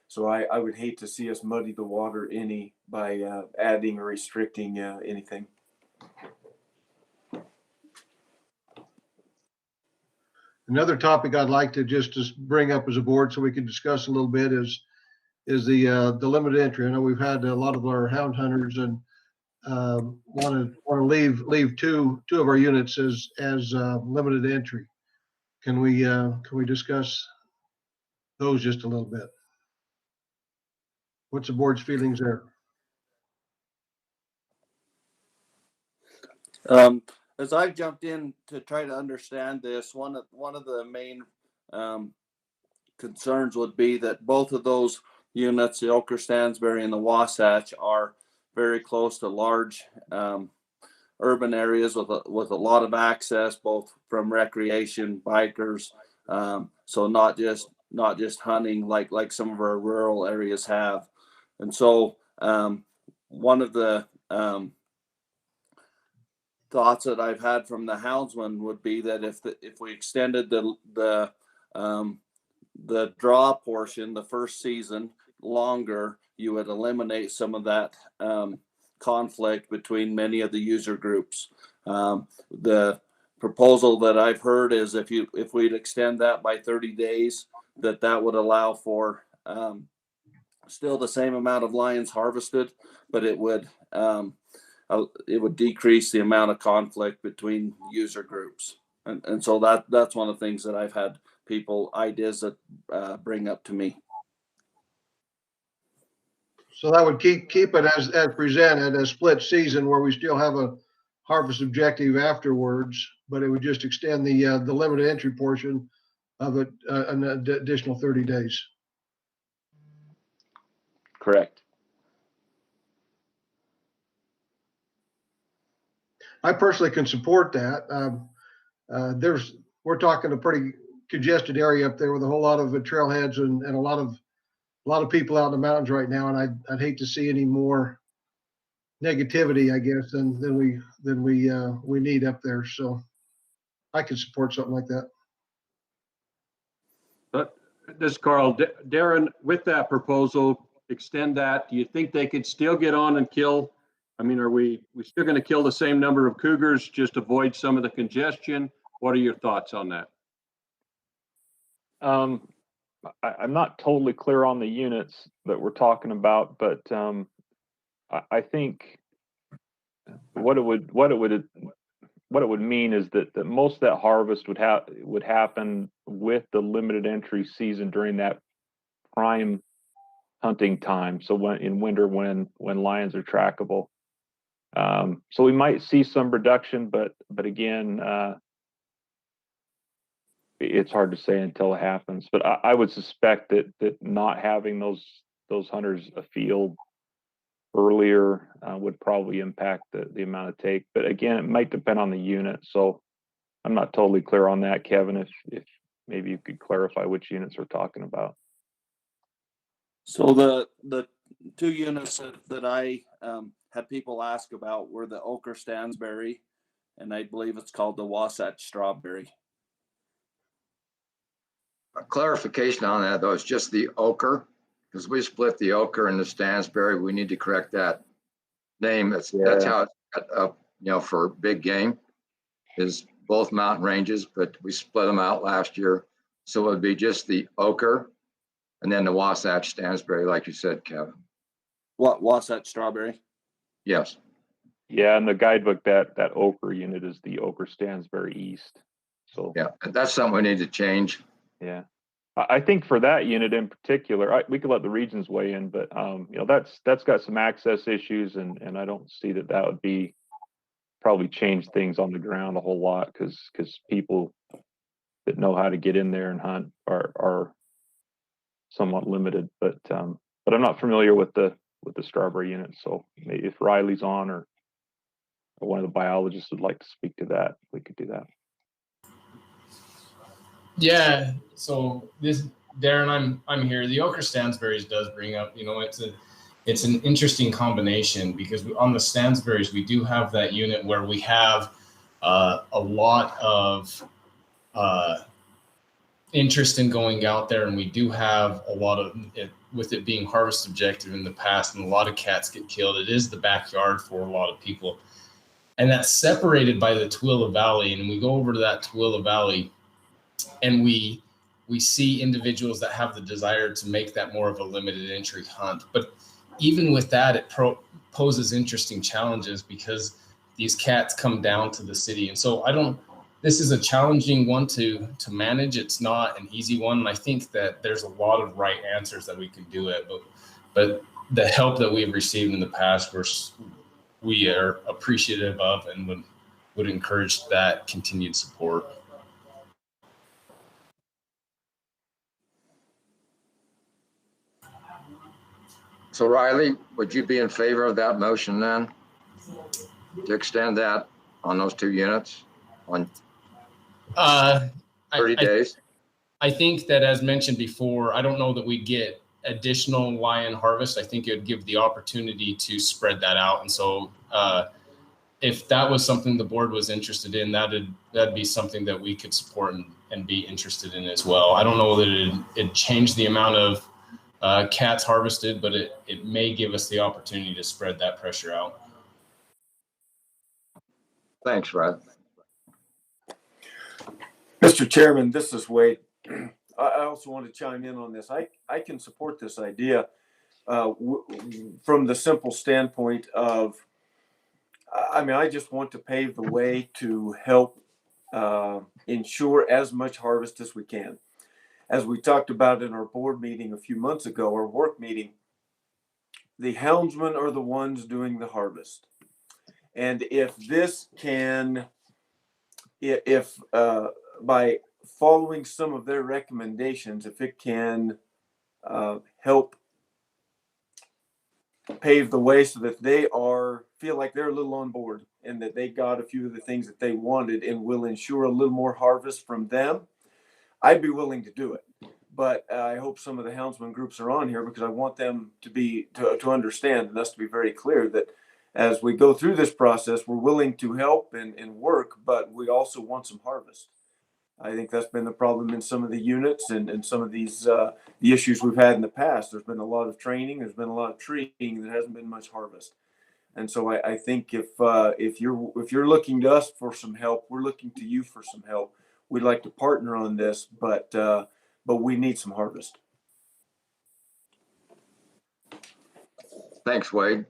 So I would hate to see us muddy the water any by adding or restricting anything. Another topic I'd like to just bring up as a board so we can discuss a little bit is the limited entry. I know we've had a lot of our hound hunters and want to leave two of our units as limited entry. Can we discuss those just a little bit? What's the board's feelings there? As I've jumped in to try to understand this, one of the main concerns would be that both of those units, the Ochre Stansbury and the Wasatch, are very close to large urban areas with a lot of access, both from recreation, bikers, so not just hunting like some of our rural areas have. And so one of the thoughts that I've had from the houndsman would be that if we extended the draw portion the first season, longer, you would eliminate some of that conflict between many of the user groups. The proposal that I've heard is if we'd extend that by 30 days, that would allow for still the same amount of lions harvested, but it would decrease the amount of conflict between user groups. And so that's one of the things that I've had ideas that bring up to me. So that would keep it as presented, a split season where we still have a harvest objective afterwards, but it would just extend the limited entry portion of it an additional 30 days. Correct. I personally can support that. We're talking a pretty congested area up there with a whole lot of trailheads and a lot of people out in the mountains right now, and I'd hate to see any more negativity, I guess, than we need up there. So I could support something like that. But this is Carl. Darren, with that proposal, extend that. Do you think they could still get on and kill? I mean, are we still going to kill the same number of cougars, just avoid some of the congestion? What are your thoughts on that? I'm not totally clear on the units that we're talking about, but I think what it would mean is that most of that harvest would happen with the limited entry season during that prime hunting time. So in winter when lions are trackable. So we might see some reduction, but again, it's hard to say until it happens. But I would suspect that not having those hunters afield earlier would probably impact the amount of take. But again, it might depend on the unit. So I'm not totally clear on that, Kevin. If maybe you could clarify which units we're talking about. So the two units that I had people ask about were the Ochre Stansberry, and I believe it's called the Wasatch Strawberry. A clarification on that, though, it's just the ochre, because we split the ochre and the Stansberry. We need to correct that name. That's how it's got up, for big game, is both mountain ranges, but we split them out last year. So it would be just the ochre and then the Wasatch Stansberry, like you said, Kevin. What, Wasatch Strawberry? Yes. Yeah, in the guidebook, that ochre unit is the Ochre Stansberry East. So yeah, that's something we need to change. Yeah, I think for that unit in particular, we could let the regions weigh in, but that's got some access issues, and I don't see that would be probably change things on the ground a whole lot, because people that know how to get in there and hunt are somewhat limited. But I'm not familiar with the Strawberry unit, so maybe if Riley's on or one of the biologists would like to speak to that, we could do that. Yeah, so this Darren, I'm here. The Ochre Stansberries does bring up, it's an interesting combination, because on the Stansberries we do have that unit where we have a lot of interest in going out there, and we do have a lot of it, with it being harvest objective in the past, and a lot of cats get killed. It is the backyard for a lot of people, and that's separated by the Tooele Valley. And we go over to that Tooele Valley, and we see individuals that have the desire to make that more of a limited entry hunt. But even with that, it poses interesting challenges, because these cats come down to the city. And so this is a challenging one to manage. It's not an easy one. And I think that there's a lot of right answers that we could do it, but the help that we've received in the past, we are appreciative of, and would encourage that continued support. So Riley, would you be in favor of that motion then? To extend that on those two units on 30 days? I think that, as mentioned before, I don't know that we get additional lion harvest. I think it would give the opportunity to spread that out. And so if that was something the board was interested in, that'd be something that we could support and be interested in as well. I don't know that it'd change the amount of cats harvested, but it may give us the opportunity to spread that pressure out. Thanks, Brad. Mr. Chairman, this is Wade. I also want to chime in on this. I can support this idea from the simple standpoint of, I mean, I just want to pave the way to help ensure as much harvest as we can. As we talked about in our board meeting a few months ago, our work meeting, the houndsmen are the ones doing the harvest. And if this can, if by following some of their recommendations, if it can help pave the way so that they feel like they're a little on board and that they got a few of the things that they wanted and will ensure a little more harvest from them, I'd be willing to do it. But I hope some of the houndsman groups are on here because I want them to understand and us to be very clear that as we go through this process, we're willing to help and work, but we also want some harvest. I think that's been the problem in some of the units and some of these the issues we've had in the past. There's been a lot of training, there's been a lot of treating, there hasn't been much harvest. And so I think if you're looking to us for some help, we're looking to you for some help. We'd like to partner on this, but we need some harvest. Thanks, Wade.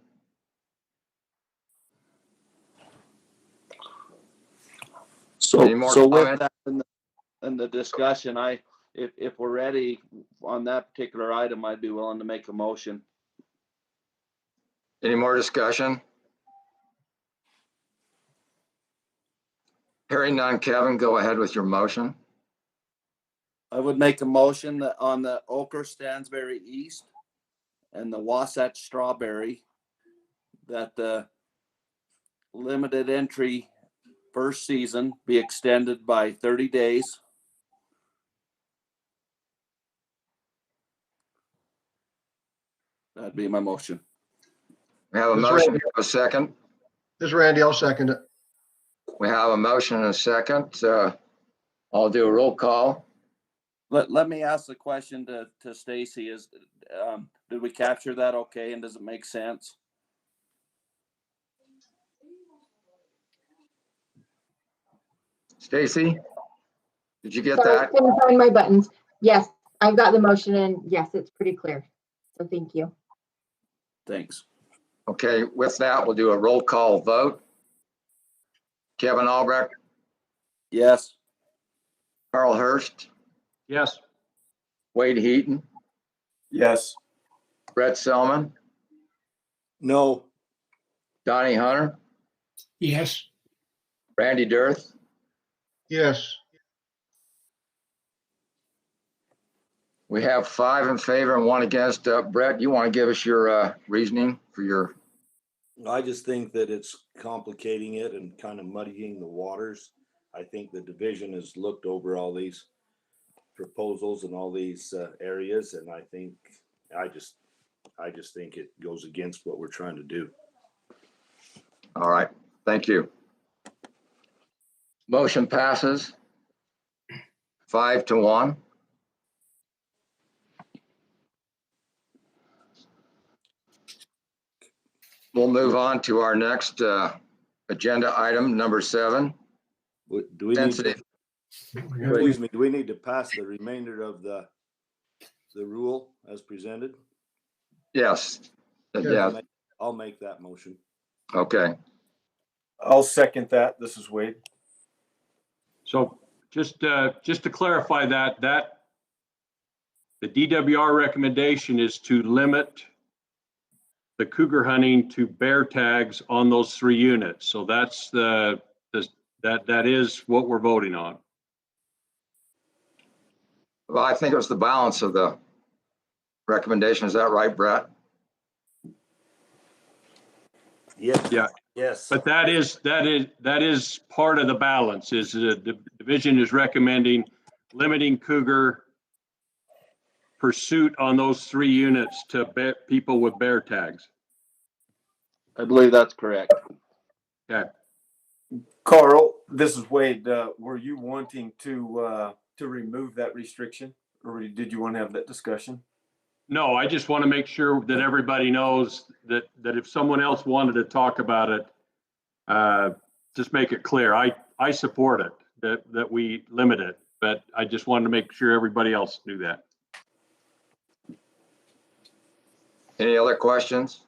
So Any more with comment? that in the discussion, if we're ready on that particular item, I'd be willing to make a motion. Any more discussion? Hearing none, Kevin, go ahead with your motion. I would make a motion that on the Ochre Stansberry East and the Wasatch Strawberry, that the limited entry first season be extended by 30 days. That'd be my motion. We have a This motion, Randy. a second. This is Randy, I'll second it. We have a motion and a second. I'll do a roll call. Let me ask the question to Stacy is, did we capture that okay? And does it make sense? Stacy, did you get Sorry, I that? couldn't find my buttons. Yes, I've got the motion and yes, it's pretty clear. So thank you. Thanks. Okay, with that, we'll do a roll call vote. Kevin Albrecht, Yes. Carl Hurst, Yes. Wade Heaton, Yes. Brett Selman, No. Donnie Hunter, Yes. Randy Dirth, Yes. we have 5 in favor and 1 against. Brett, you want to give us your reasoning for your? I just think that it's complicating it and kind of muddying the waters. I think the division has looked over all these proposals and all these areas, and I just think it goes against what we're trying to do. All right, thank you. Motion passes 5-1. We'll move on to our next agenda item, number 7. Do we need to, Sensitive. excuse me, do we need to pass the remainder of the rule as presented? Yes. Yeah. I'll make that motion. Okay. I'll second that. This is Wade. So just to clarify that the DWR recommendation is to limit the cougar hunting to bear tags on those 3 units. So that's that is what we're voting on. Well, I think it was the balance of the recommendation. Is that right, Brett? Yes. Yeah. Yes. But that is part of the balance. Is the division is recommending limiting cougar pursuit on those 3 units to people with bear tags. I believe that's correct. Okay. Carl, this is Wade. Were you wanting to remove that restriction, or did you want to have that discussion? No, I just want to make sure that everybody knows that if someone else wanted to talk about it, just make it clear. I support it, that we limit it, but I just wanted to make sure everybody else knew that. Any other questions?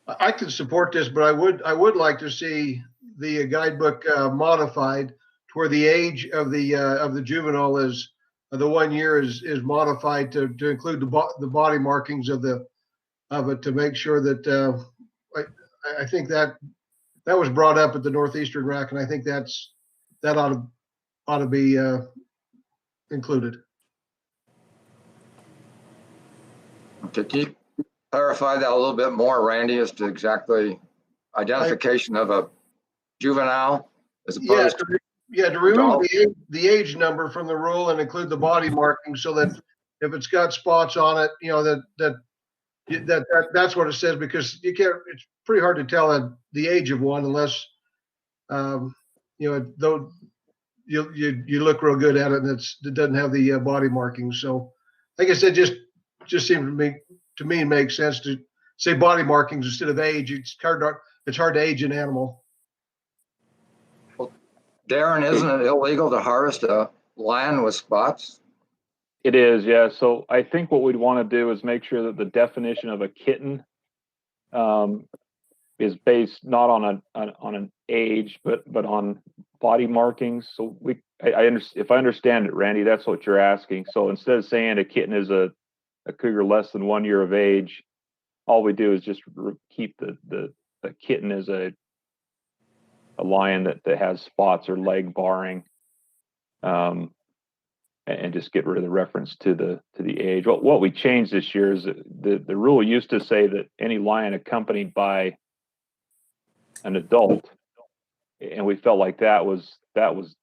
I could support this, but I would like to see the guidebook modified to where the age of the juvenile is the 1 year is modified to include the body markings of it to make sure that I think that was brought up at the Northeastern RAC, and I think that ought to be included. Okay, can you clarify that a little bit more, Randy, as to exactly identification of a juvenile as opposed to? Yeah, to remove the age number from the rule and include the body marking so that if it's got spots on it, you know, that's what it says, because you can't, it's pretty hard to tell the age of one unless, you know, though you look real good at it and it doesn't have the body markings. So like I said, just seemed to me makes sense to say body markings instead of age. It's hard to age an animal. Darren, isn't it illegal to harvest a lion with spots? It is, yeah. So I think what we'd want to do is make sure that the definition of a kitten is based not on an age, but on body markings. So if I understand it, Randy, that's what you're asking. So instead of saying a kitten is a cougar less than 1 year of age, all we do is just keep the kitten as a lion that has spots or leg barring, and just get rid of the reference to the age. What we changed this year is the rule used to say that any lion accompanied by an adult, and we felt like that was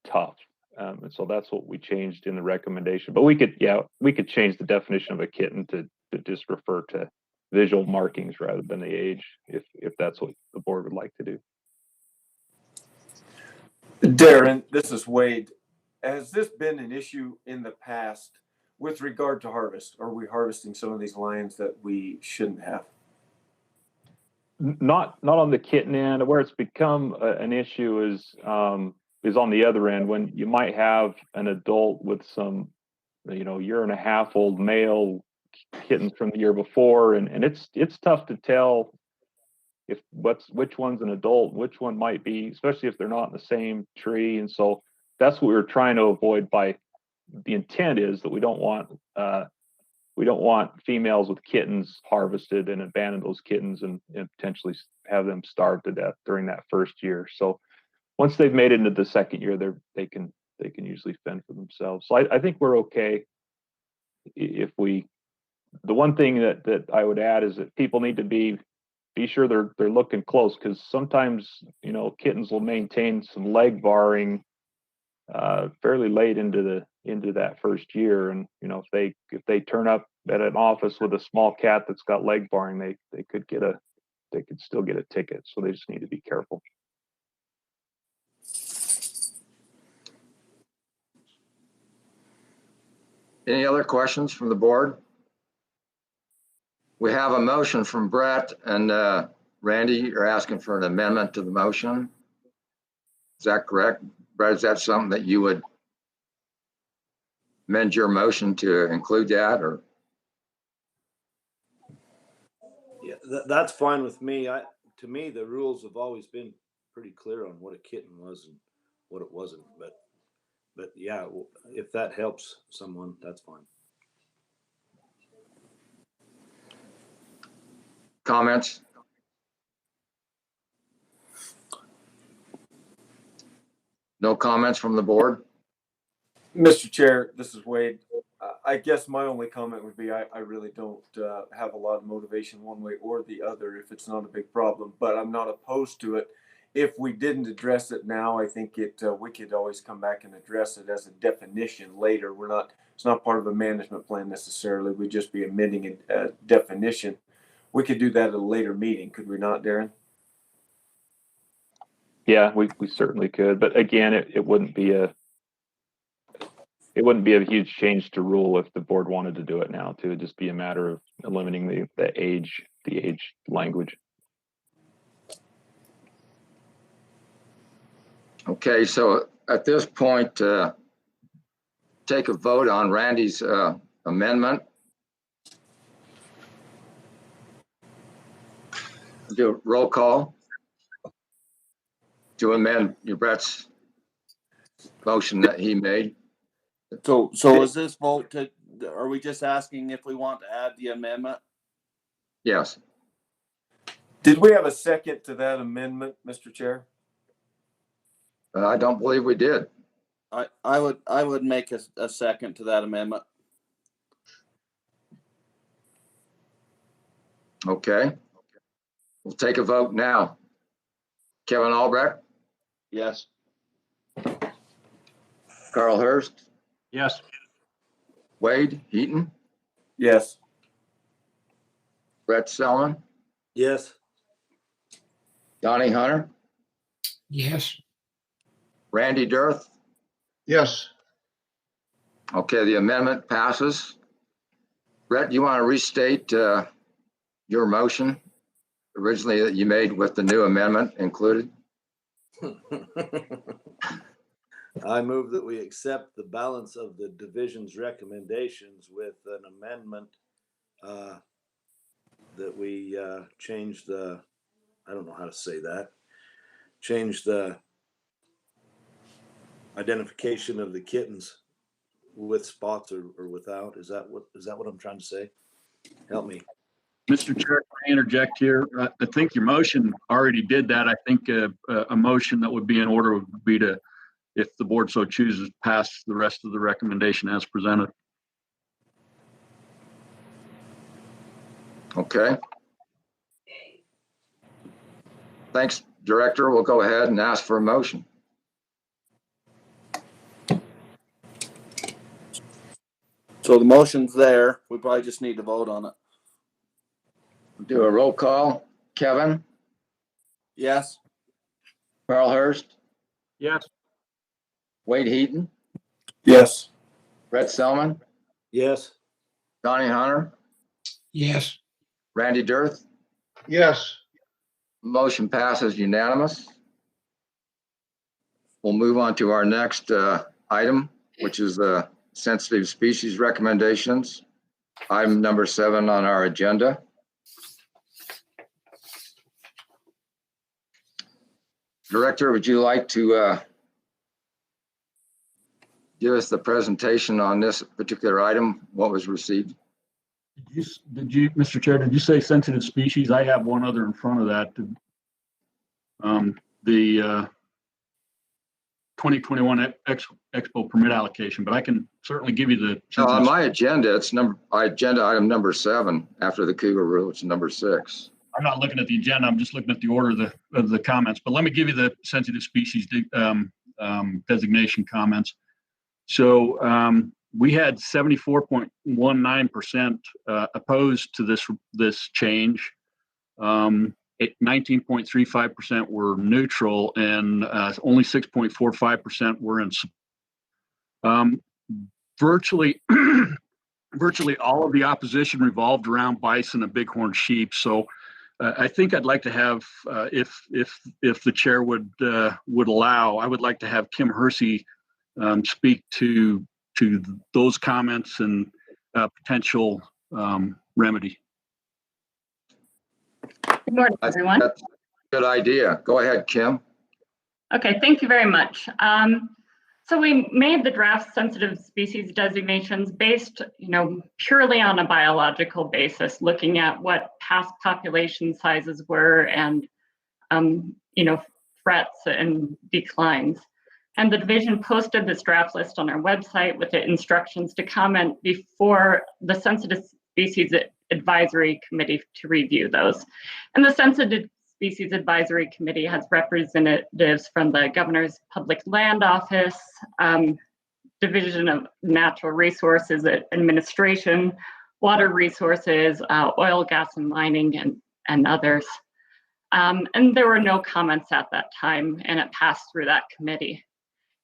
tough, and so that's what we changed in the recommendation. But we could change the definition of a kitten to just refer to visual markings rather than the age, if that's what the board would like to do. Darren, this is Wade. Has this been an issue in the past with regard to harvest? Are we harvesting some of these lions that we shouldn't have? Not on the kitten end. Where it's become an issue is on the other end, when you might have an adult with some, year-and-a-half-old male kittens from the year before, and it's tough to tell which one's an adult, which one might be, especially if they're not in the same tree. And so that's what we were trying to avoid. By the intent is that we don't want females with kittens harvested and abandon those kittens and potentially have them starve to death during that first year. So once they've made it into the second year, they can usually fend for themselves. So I think we're okay if the one thing that I would add is that people need to be sure they're looking close, because sometimes kittens will maintain some leg barring fairly late into that first year, and if they turn up at an office with a small cat that's got leg barring, they could still get a ticket. So they just need to be careful. Any other questions from the board? We have a motion from Brett, and Randy, you're asking for an amendment to the motion. Is that correct? Brett, is that something that you would amend your motion to include that, or? Yeah, that's fine with me. To me, the rules have always been pretty clear on what a kitten was and what it wasn't. But yeah, if that helps someone, that's fine. Comments? No comments from the board? Mr. Chair, this is Wade. I guess my only comment would be I really don't have a lot of motivation one way or the other if it's not a big problem, but I'm not opposed to it. If we didn't address it now, I think we could always come back and address it as a definition later. It's not part of a management plan necessarily. We'd just be amending a definition. We could do that at a later meeting, could we not, Darren? Yeah, we certainly could, but again, it wouldn't be it wouldn't be a huge change to rule if the board wanted to do it now too. It'd just be a matter of eliminating the age language. Okay, so at this point, take a vote on Randy's amendment. Do a roll call to amend Brett's motion that he made. So is this vote to, are we just asking if we want to add the amendment? Yes. Did we have a second to that amendment, Mr. Chair? I don't believe we did. I would make a second to that amendment. Okay. We'll take a vote now. Kevin Albrecht, Yes. Carl Hurst, Yes. Wade Heaton, Yes. Brett Selman, Yes. Donnie Hunter, Yes. Randy Dirth. Yes. Okay, the amendment passes. Brett, you want to restate your motion originally that you made with the new amendment included? I move that we accept the balance of the division's recommendations with an amendment that we change the, I don't know how to say that, change the identification of the kittens with spots or without. Is that what I'm trying to say? Help me. Mr. Chair, can I interject here? I think your motion already did that. I think a motion that would be in order would be to, if the board so chooses, pass the rest of the recommendation as presented. Okay. Thanks, Director. We'll go ahead and ask for a motion. So the motion's there. We probably just need to vote on it. Do a roll call. Kevin, Yes. Carl Hurst, Yes. Wade Heaton, Yes. Brett Selman, Yes. Donnie Hunter, Yes. Randy Dirth. Yes. Motion passes unanimous. We'll move on to our next item, which is the sensitive species recommendations. Item number 7 on our agenda. Director, would you like to give us the presentation on this particular item, what was received? Did you, Mr. Chair, did you say sensitive species? I have one other in front of that. The 2021 Expo permit allocation, but I can certainly give you the. No, on my agenda, it's agenda item number 7 after the Cougar rule, it's number 6. I'm not looking at the agenda. I'm just looking at the order of the comments. But let me give you the sensitive species designation comments. So we had 74.19% opposed to this change. 19.35% were neutral, and only 6.45% were in. Virtually all of the opposition revolved around bison and bighorn sheep. So I think I'd like to have, if the chair would allow, I would like to have Kim Hersey speak to those comments and potential remedy. Good morning, everyone. That's a good idea. Go ahead, Kim. Okay, thank you very much. So we made the draft sensitive species designations based, purely on a biological basis, looking at what past population sizes were and, threats and declines. And the division posted this draft list on our website with the instructions to comment before the Sensitive Species Advisory Committee to review those. And the Sensitive Species Advisory Committee has representatives from the Governor's Public Land Office, Division of Natural Resources Administration, Water Resources, Oil, Gas, and Mining, and others. And there were no comments at that time, and it passed through that committee.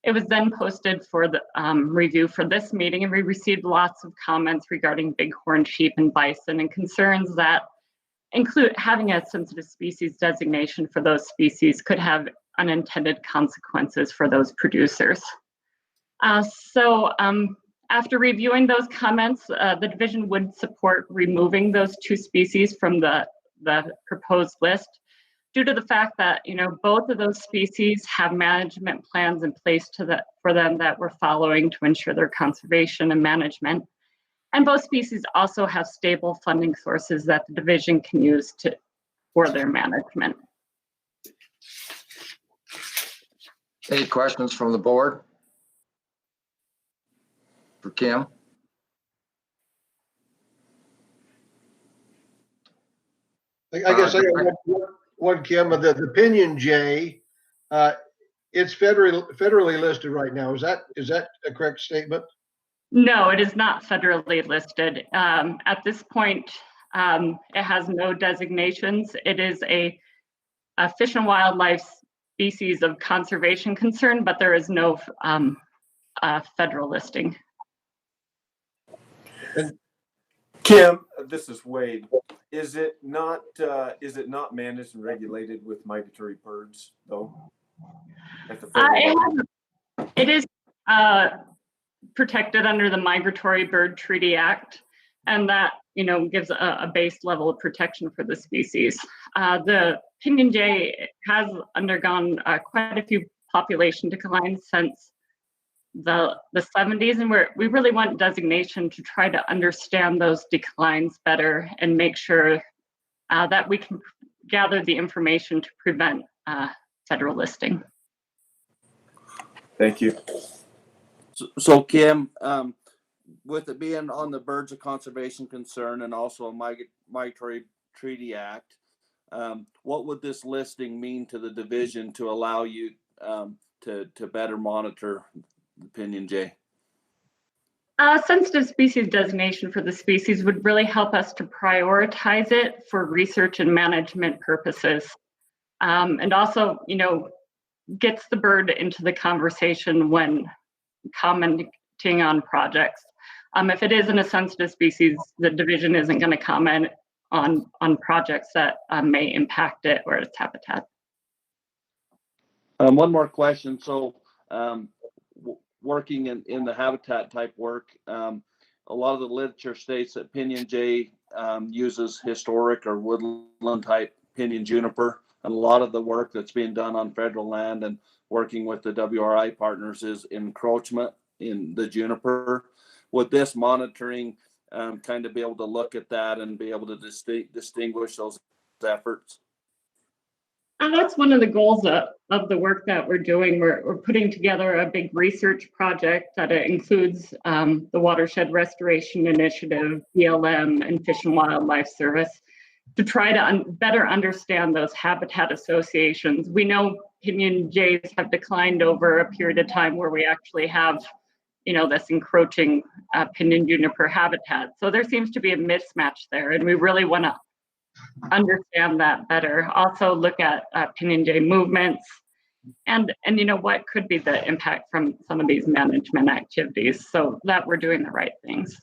It was then posted for the review for this meeting, and we received lots of comments regarding bighorn sheep and bison and concerns that include having a sensitive species designation for those species could have unintended consequences for those producers. After reviewing those comments, the division would support removing those 2 species from the proposed list due to the fact that, both of those species have management plans in place for them that we're following to ensure their conservation and management. And both species also have stable funding sources that the division can use for their management. Any questions from the board? For Kim? I guess I got one, Kim. The Pinion Jay, it's federally listed right now. Is that a correct statement? No, it is not federally listed. At this point, it has no designations. It is a fish and wildlife species of conservation concern, but there is no federal listing. Kim, this is Wade. Is it not managed and regulated with migratory birds though? At the federal level? It is protected under the Migratory Bird Treaty Act, and that gives a base level of protection for the species. The Pinion Jay has undergone quite a few population declines since the 70s, and we really want designation to try to understand those declines better and make sure that we can gather the information to prevent federal listing. Thank you. So Kim, with it being on the Birds of Conservation Concern and also a Migratory Treaty Act, what would this listing mean to the division to allow you to better monitor the Pinion Jay? Sensitive species designation for the species would really help us to prioritize it for research and management purposes. And also, gets the bird into the conversation when commenting on projects. If it isn't a sensitive species, the division isn't going to comment on projects that may impact it or its habitat. One more question. So working in the habitat type work, a lot of the literature states that Pinion Jay uses historic or woodland type pinyon juniper. And a lot of the work that's being done on federal land and working with the WRI partners is encroachment in the juniper. Would this monitoring kind of be able to look at that and be able to distinguish those efforts? And that's one of the goals of the work that we're doing. We're putting together a big research project that includes the Watershed Restoration Initiative, BLM, and Fish and Wildlife Service to try to better understand those habitat associations. We know Pinion Jays have declined over a period of time where we actually have, this encroaching Pinion juniper habitat. So there seems to be a mismatch there, and we really want to understand that better. Also look at Pinion Jay movements and what could be the impact from some of these management activities so that we're doing the right things.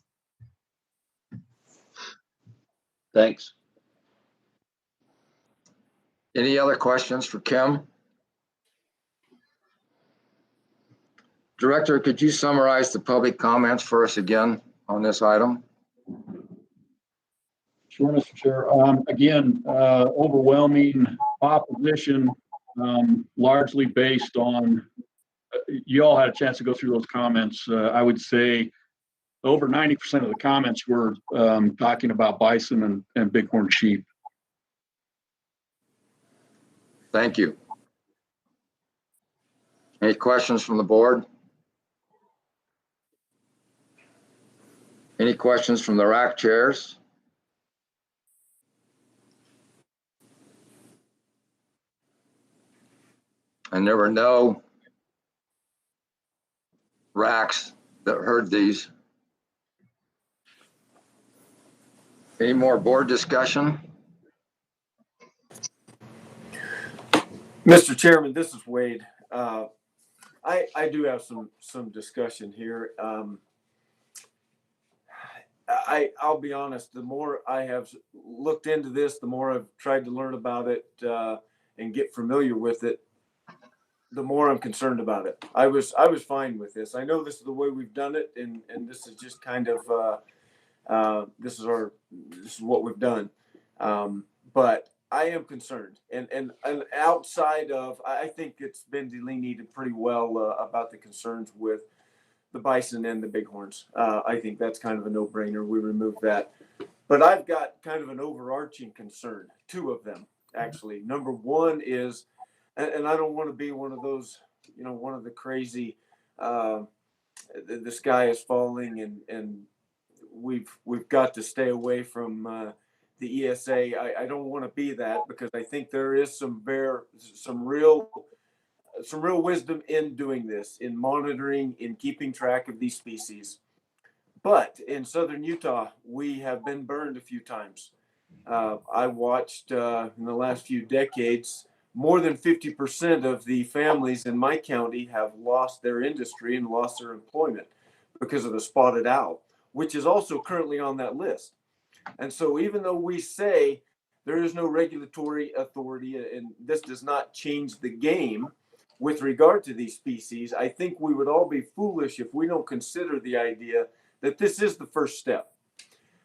Thanks. Any other questions for Kim? Director, could you summarize the public comments for us again on this item? Sure, Mr. Chair. Again, overwhelming opposition, largely based on, you all had a chance to go through those comments. I would say over 90% of the comments were talking about bison and bighorn sheep. Thank you. Any questions from the board? Any questions from the rack chairs? And there were no racks that heard these. Any more board discussion? Mr. Chairman, this is Wade. I do have some discussion here. I'll be honest, the more I have looked into this, the more I've tried to learn about it and get familiar with it, the more I'm concerned about it. I was fine with this. I know this is the way we've done it, and this is just kind of this is what we've done. But I am concerned, and outside of, I think it's been delineated pretty well about the concerns with the bison and the bighorns. I think that's kind of a no-brainer. We remove that. But I've got kind of an overarching concern, two of them, actually. Number one is, and I don't want to be one of those, one of the crazy, the sky is falling and we've got to stay away from the ESA. I don't want to be that, because I think there is some real wisdom in doing this, in monitoring, in keeping track of these species. But in southern Utah, we have been burned a few times. I watched in the last few decades, more than 50% of the families in my county have lost their industry and lost their employment because of the spotted owl, which is also currently on that list. And so even though we say there is no regulatory authority and this does not change the game with regard to these species, I think we would all be foolish if we don't consider the idea that this is the first step.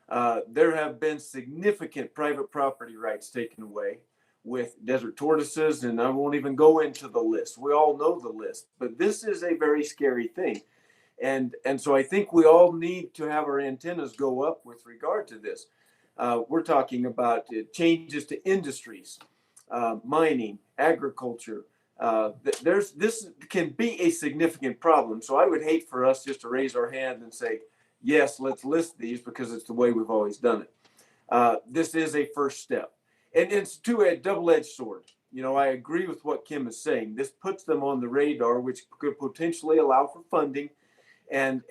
There have been significant private property rights taken away with desert tortoises, and I won't even go into the list. We all know the list, but this is a very scary thing. And so I think we all need to have our antennas go up with regard to this. We're talking about changes to industries, mining, agriculture. This can be a significant problem. So I would hate for us just to raise our hand and say, yes, let's list these because it's the way we've always done it. This is a first step. And it's a double-edged sword. I agree with what Kim is saying. This puts them on the radar, which could potentially allow for funding. And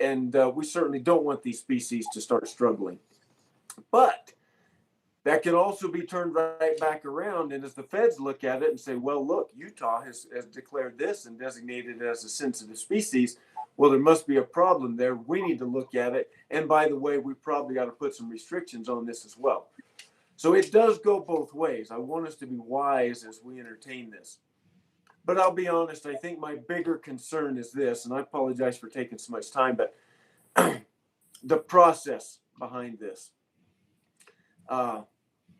we certainly don't want these species to start struggling. But that can also be turned right back around. And as the feds look at it and say, well, look, Utah has declared this and designated it as a sensitive species. Well, there must be a problem there. We need to look at it. And by the way, we probably got to put some restrictions on this as well. So it does go both ways. I want us to be wise as we entertain this. But I'll be honest, I think my bigger concern is this, and I apologize for taking so much time, but the process behind this.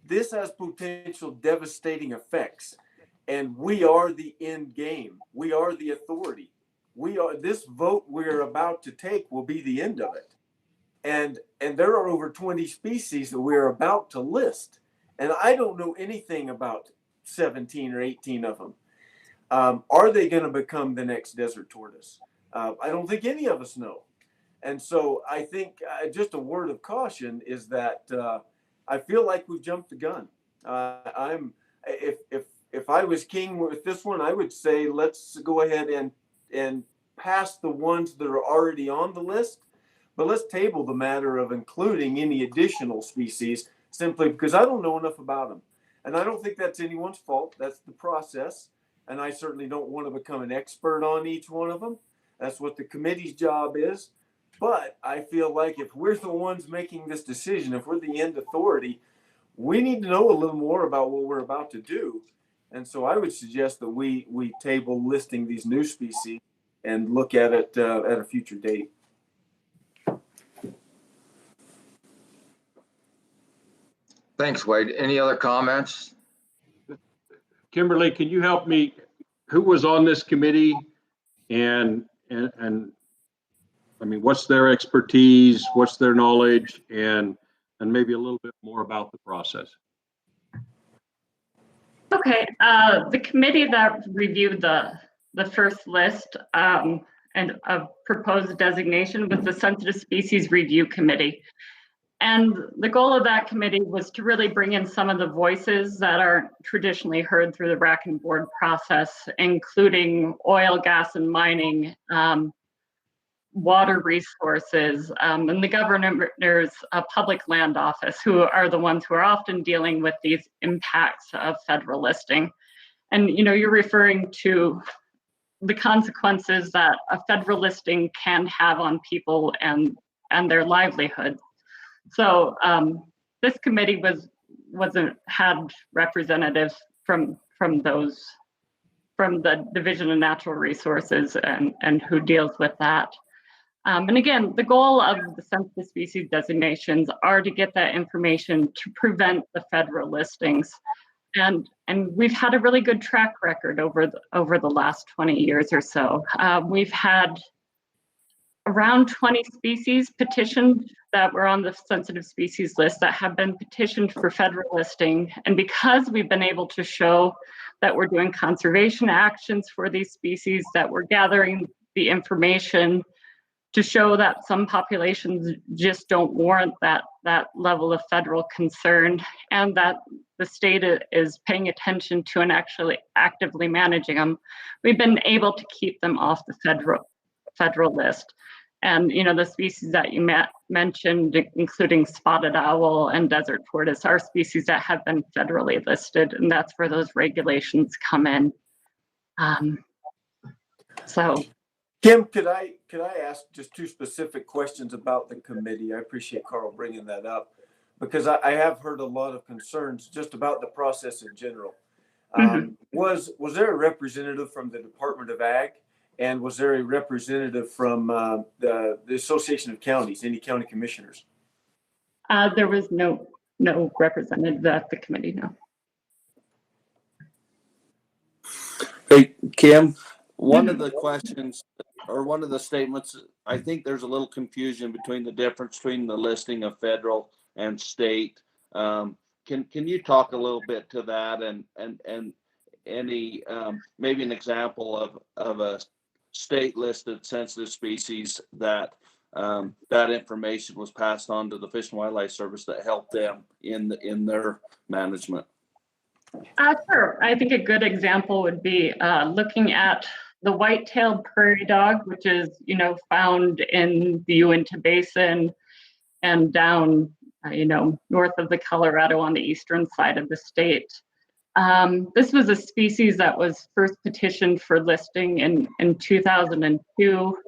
This has potential devastating effects, and we are the end game. We are the authority. This vote we're about to take will be the end of it. And there are over 20 species that we're about to list. And I don't know anything about 17 or 18 of them. Are they going to become the next desert tortoise? I don't think any of us know. And so I think just a word of caution is that I feel like we've jumped the gun. If I was king with this one, I would say let's go ahead and pass the ones that are already on the list. But let's table the matter of including any additional species simply because I don't know enough about them. And I don't think that's anyone's fault. That's the process. And I certainly don't want to become an expert on each one of them. That's what the committee's job is. But I feel like if we're the ones making this decision, if we're the end authority, we need to know a little more about what we're about to do. And so I would suggest that we table listing these new species and look at it at a future date. Thanks, Wade. Any other comments? Kimberly, can you help me? Who was on this committee and I mean, what's their expertise? What's their knowledge? And maybe a little bit more about the process. Okay, the committee that reviewed the first list and of proposed designation was the Sensitive Species Review Committee. And the goal of that committee was to really bring in some of the voices that aren't traditionally heard through the RAC and board process, including oil, gas, and mining, water resources, and the governor's public land office, who are the ones who are often dealing with these impacts of federal listing. And you're referring to the consequences that a federal listing can have on people and their livelihoods. So this committee had representatives from the Division of Natural Resources and who deals with that. And again, the goal of the sensitive species designations are to get that information to prevent the federal listings. And we've had a really good track record over the last 20 years or so. We've had around 20 species petitioned that were on the sensitive species list that have been petitioned for federal listing. And because we've been able to show that we're doing conservation actions for these species, that we're gathering the information to show that some populations just don't warrant that level of federal concern, and that the state is paying attention to and actually actively managing them, we've been able to keep them off the federal list. And the species that you mentioned, including spotted owl and desert tortoise, are species that have been federally listed, and that's where those regulations come in. So. Kim, could I ask just two specific questions about the committee? I appreciate Carl bringing that up, because I have heard a lot of concerns just about the process in general. Was there a representative from the Department of Ag, and was there a representative from the Association of Counties, any county commissioners? There was no representative at the committee, no. Hey, Kim, one of the questions or one of the statements, I think there's a little confusion between the difference between the listing of federal and state. Can you talk a little bit to that, and any maybe an example of a state listed sensitive species that that information was passed on to the Fish and Wildlife Service that helped them in their management? Sure. I think a good example would be looking at the white-tailed prairie dog, which is, found in the Uinta Basin and down, north of the Colorado on the eastern side of the state. This was a species that was first petitioned for listing in 2002.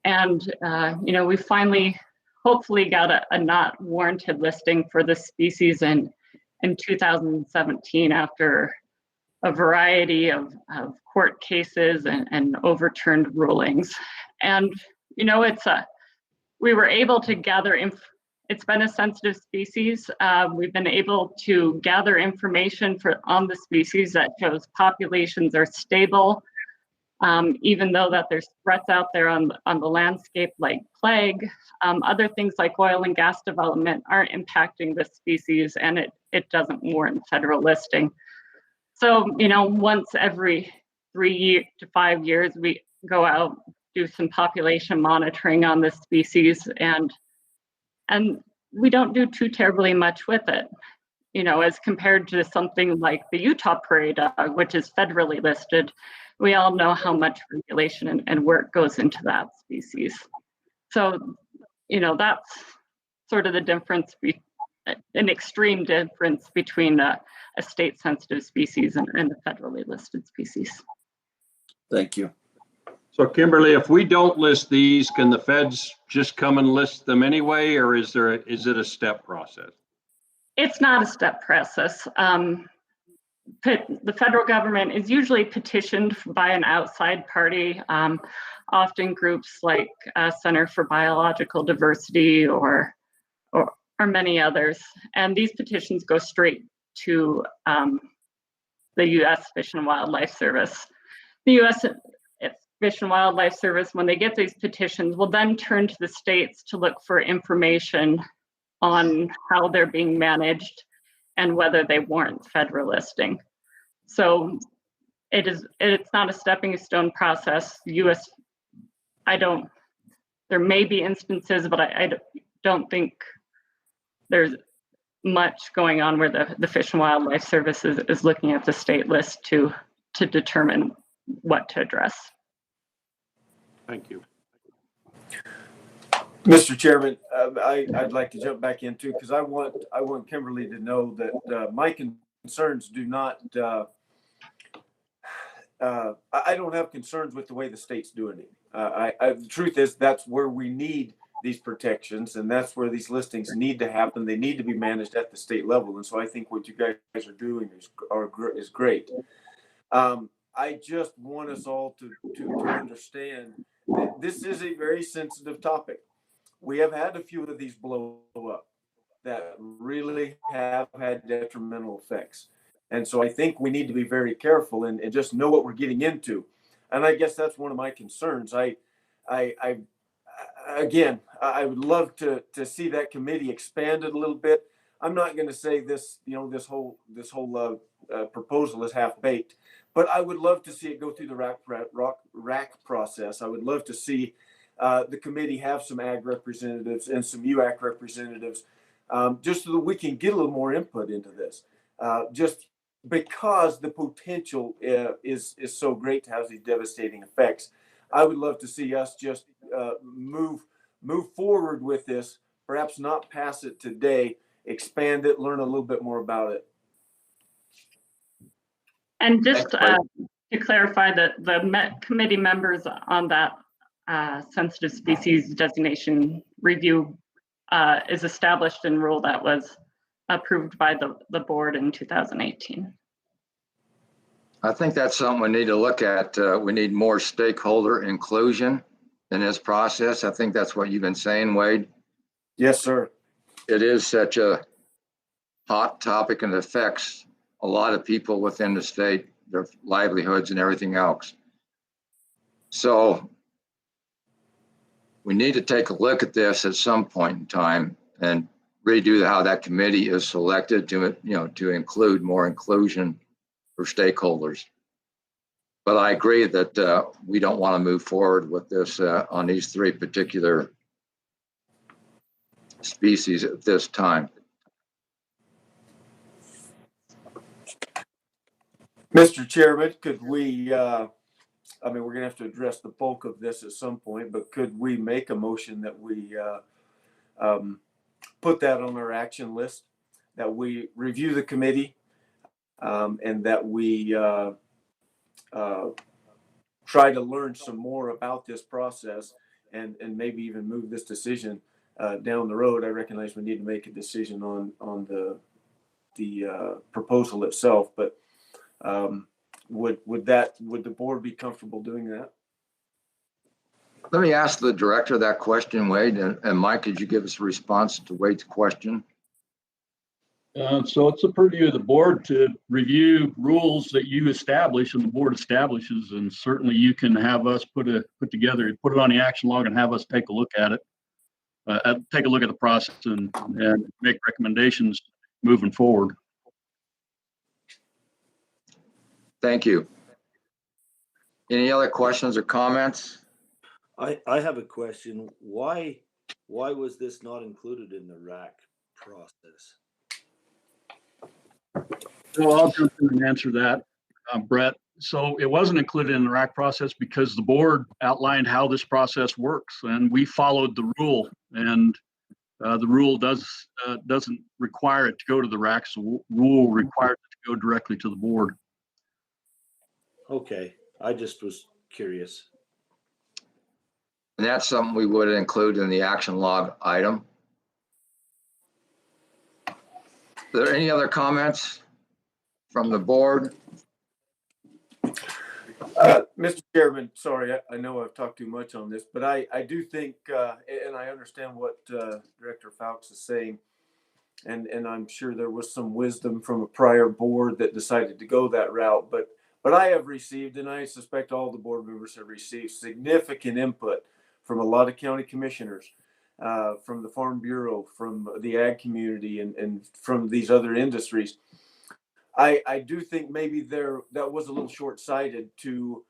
And, we finally, hopefully got a not warranted listing for this species in 2017 after a variety of court cases and overturned rulings. And, we were able to gather, it's been a sensitive species. We've been able to gather information on the species that shows populations are stable, even though that there's threats out there on the landscape like plague. Other things like oil and gas development aren't impacting this species, and it doesn't warrant federal listing. So, once every 3 to 5 years, we go out, do some population monitoring on this species, and we don't do too terribly much with it, as compared to something like the Utah prairie dog, which is federally listed. We all know how much regulation and work goes into that species. So, that's sort of the difference, an extreme difference between a state-sensitive species and a federally listed species. Thank you. So Kimberly, if we don't list these, can the feds just come and list them anyway, or is it a step process? It's not a step process. The federal government is usually petitioned by an outside party, often groups like Center for Biological Diversity or many others. And these petitions go straight to the U.S. Fish and Wildlife Service. The U.S. Fish and Wildlife Service, when they get these petitions, will then turn to the states to look for information on how they're being managed and whether they warrant federal listing. So it's not a stepping stone process. There may be instances, but I don't think there's much going on where the Fish and Wildlife Service is looking at the state list to determine what to address. Thank you. Mr. Chairman, I'd like to jump back in too, because I want Kimberly to know that my concerns do not I don't have concerns with the way the state's doing it. The truth is that's where we need these protections, and that's where these listings need to happen. They need to be managed at the state level, and so I think what you guys are doing is great. I just want us all to understand that this is a very sensitive topic. We have had a few of these blow up that really have had detrimental effects. And so I think we need to be very careful and just know what we're getting into. And I guess that's one of my concerns. Again, I would love to see that committee expanded a little bit. I'm not going to say this, this whole proposal is half baked, but I would love to see it go through the RAC process. I would love to see the committee have some ag representatives and some UAC representatives, just so that we can get a little more input into this. Just because the potential is so great to have these devastating effects. I would love to see us just move forward with this, perhaps not pass it today, expand it, learn a little bit more about it. And just to clarify that the committee members on that sensitive species designation review is established in rule that was approved by the board in 2018. I think that's something we need to look at. We need more stakeholder inclusion in this process. I think that's what you've been saying, Wade. Yes, sir. It is such a hot topic and affects a lot of people within the state, their livelihoods and everything else. So we need to take a look at this at some point in time and redo how that committee is selected to include more inclusion for stakeholders. But I agree that we don't want to move forward with this on these three particular species at this time. Mr. Chairman, could we, we're going to have to address the bulk of this at some point, but could we make a motion that we put that on our action list, that we review the committee, and that we try to learn some more about this process and maybe even move this decision down the road? I recognize we need to make a decision on the proposal itself, but would the board be comfortable doing that? Let me ask the director that question, Wade, and Mike, could you give us a response to Wade's question? So it's a purview of the board to review rules that you establish and the board establishes, and certainly you can have us put it on the action log and have us take a look at it, take a look at the process and make recommendations moving forward. Thank you. Any other questions or comments? I have a question. Why was this not included in the RAC process? So I'll jump in and answer that, Brett. So it wasn't included in the RAC process because the board outlined how this process works, and we followed the rule. And the rule doesn't require it to go to the RAC. So rule requires it to go directly to the board. Okay, I just was curious. And that's something we would include in the action log item. Are there any other comments from the board? Mr. Chairman, sorry, I know I've talked too much on this, but I do think, and I understand what Director Fowlks is saying, and I'm sure there was some wisdom from a prior board that decided to go that route, but I have received, and I suspect all the board members have received, significant input from a lot of county commissioners, from the Farm Bureau, from the ag community, and from these other industries. I do think maybe that was a little short-sighted to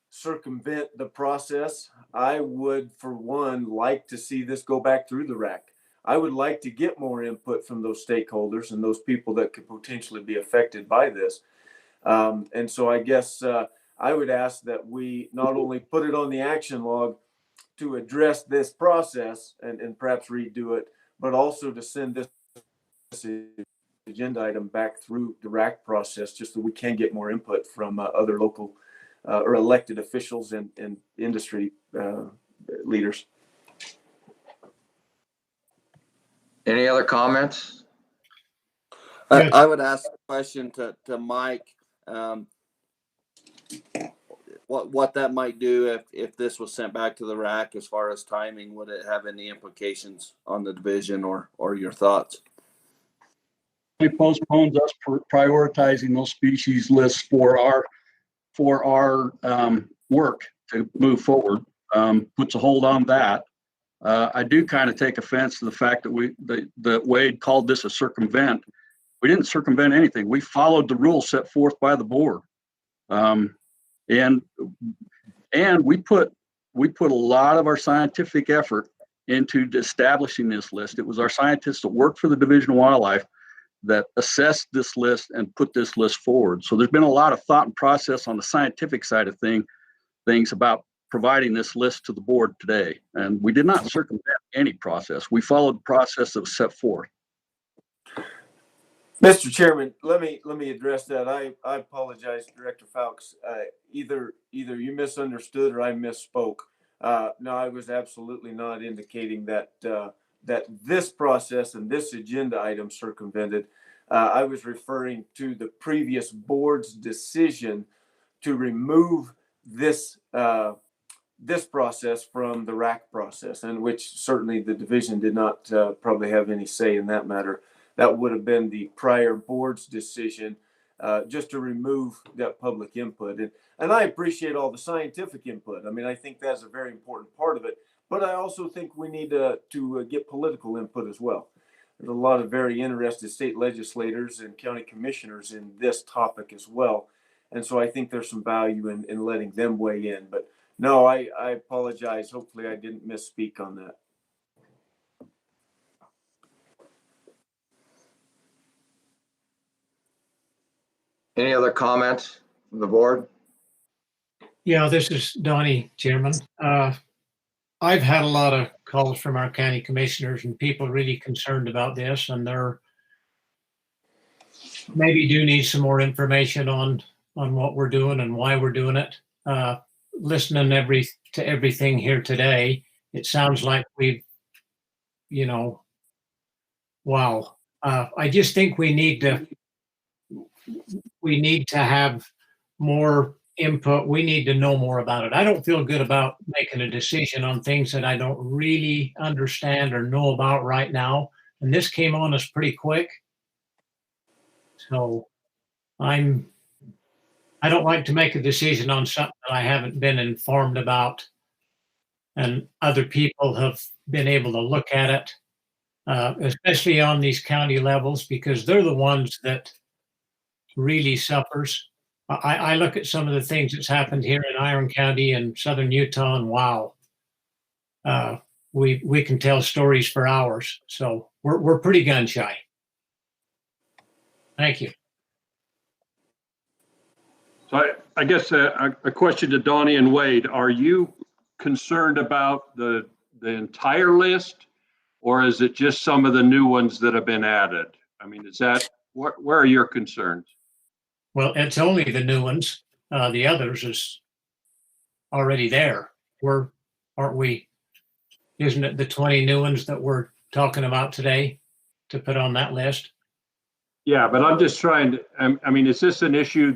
circumvent the process. I would, for one, like to see this go back through the RAC. I would like to get more input from those stakeholders and those people that could potentially be affected by this. And so I guess I would ask that we not only put it on the action log to address this process and perhaps redo it, but also to send this agenda item back through the RAC process just so we can get more input from other local or elected officials and industry leaders. Any other comments? I would ask a question to Mike. What that might do if this was sent back to the RAC as far as timing? Would it have any implications on the division or your thoughts? It postpones us prioritizing those species lists for our work to move forward. Puts a hold on that. I do kind of take offense to the fact that Wade called this a circumvent. We didn't circumvent anything. We followed the rules set forth by the board. And we put a lot of our scientific effort into establishing this list. It was our scientists that worked for the Division of Wildlife that assessed this list and put this list forward. So there's been a lot of thought and process on the scientific side of things about providing this list to the board today. And we did not circumvent any process. We followed the process that was set forth. Mr. Chairman, let me address that. I apologize, Director Fowlks. Either you misunderstood or I misspoke. No, I was absolutely not indicating that that this process and this agenda item circumvented. I was referring to the previous board's decision to remove this this process from the RAC process, and which certainly the division did not probably have any say in that matter. That would have been the prior board's decision, just to remove that public input. And I appreciate all the scientific input. I mean, I think that's a very important part of it. But I also think we need to get political input as well. There's a lot of very interested state legislators and county commissioners in this topic as well. And so I think there's some value in letting them weigh in. But no, I apologize. Hopefully I didn't misspeak on that. Any other comments from the board? Yeah, this is Donnie, Chairman. I've had a lot of calls from our county commissioners and people really concerned about this, and they're maybe do need some more information on what we're doing and why we're doing it. Listening to everything here today, it sounds like we've, wow. I just think we need to have more input. We need to know more about it. I don't feel good about making a decision on things that I don't really understand or know about right now. And this came on us pretty quick. So I don't like to make a decision on something that I haven't been informed about and other people have been able to look at it, especially on these county levels, because they're the ones that really suffers. I look at some of the things that's happened here in Iron County and southern Utah, and wow, we can tell stories for hours. So we're pretty gun shy. Thank you. So I guess a question to Donnie and Wade: are you concerned about the entire list, or is it just some of the new ones that have been added? I mean, is that where are your concerns? Well, it's only the new ones. The others is already there. Aren't we? Isn't it the 20 new ones that we're talking about today to put on that list? Yeah, but I'm just trying to. I mean, is this an issue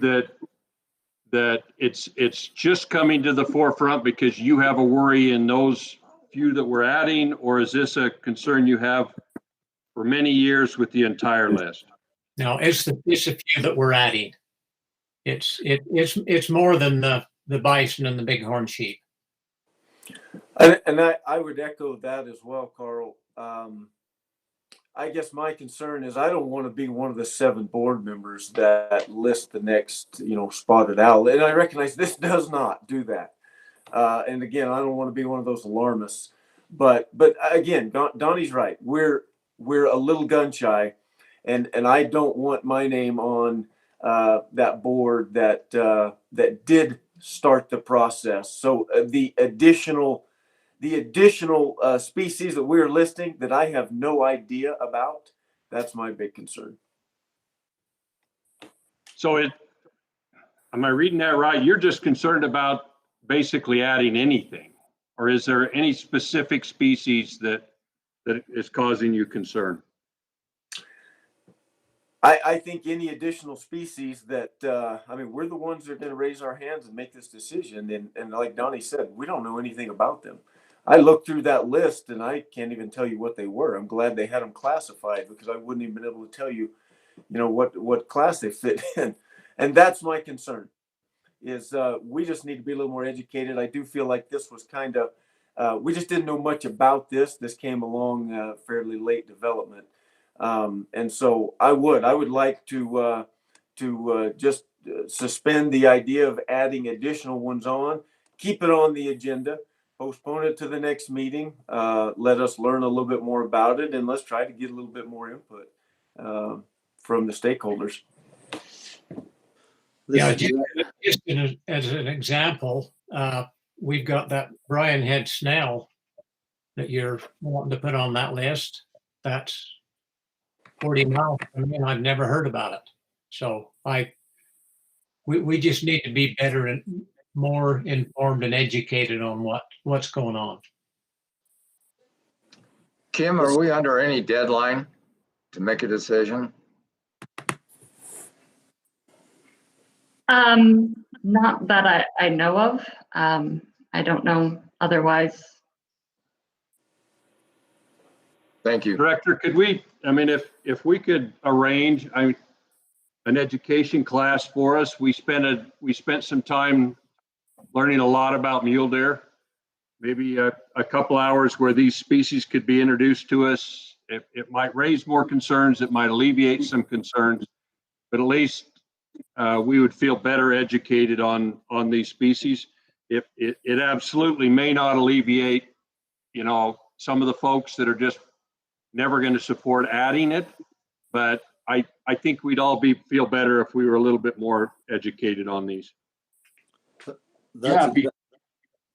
that it's just coming to the forefront because you have a worry in those few that we're adding, or is this a concern you have for many years with the entire list? No, it's a few that we're adding. It's more than the bison and the bighorn sheep. And I would echo that as well, Carl. I guess my concern is I don't want to be one of the 7 board members that list the next, spotted owl. And I recognize this does not do that. And again, I don't want to be one of those alarmists. But again, Donnie's right. We're a little gun shy, and I don't want my name on that board that did start the process. So the additional species that we're listing that I have no idea about, that's my big concern. So am I reading that right? You're just concerned about basically adding anything, or is there any specific species that is causing you concern? I think any additional species that, I mean, we're the ones that are going to raise our hands and make this decision. And like Donnie said, we don't know anything about them. I looked through that list and I can't even tell you what they were. I'm glad they had them classified because I wouldn't even been able to tell you, what class they fit in. And that's my concern is we just need to be a little more educated. I do feel like this was kind of, we just didn't know much about this. This came along fairly late development. And so I would like to just suspend the idea of adding additional ones on, keep it on the agenda, postpone it to the next meeting, let us learn a little bit more about it, and let's try to get a little bit more input from the stakeholders. Yeah, just as an example, we've got that Brian head snail that you're wanting to put on that list. That's 40 miles from me, and I've never heard about it. So we just need to be better and more informed and educated on what's going on. Kim, are we under any deadline to make a decision? Not that I know of. I don't know otherwise. Thank you. Director, could we, I mean, if we could arrange an education class for us, we spent some time learning a lot about mule deer, maybe a couple hours where these species could be introduced to us. It might raise more concerns, it might alleviate some concerns, but at least we would feel better educated on these species. It absolutely may not alleviate, some of the folks that are just never going to support adding it, but I think we'd all feel better if we were a little bit more educated on these. That's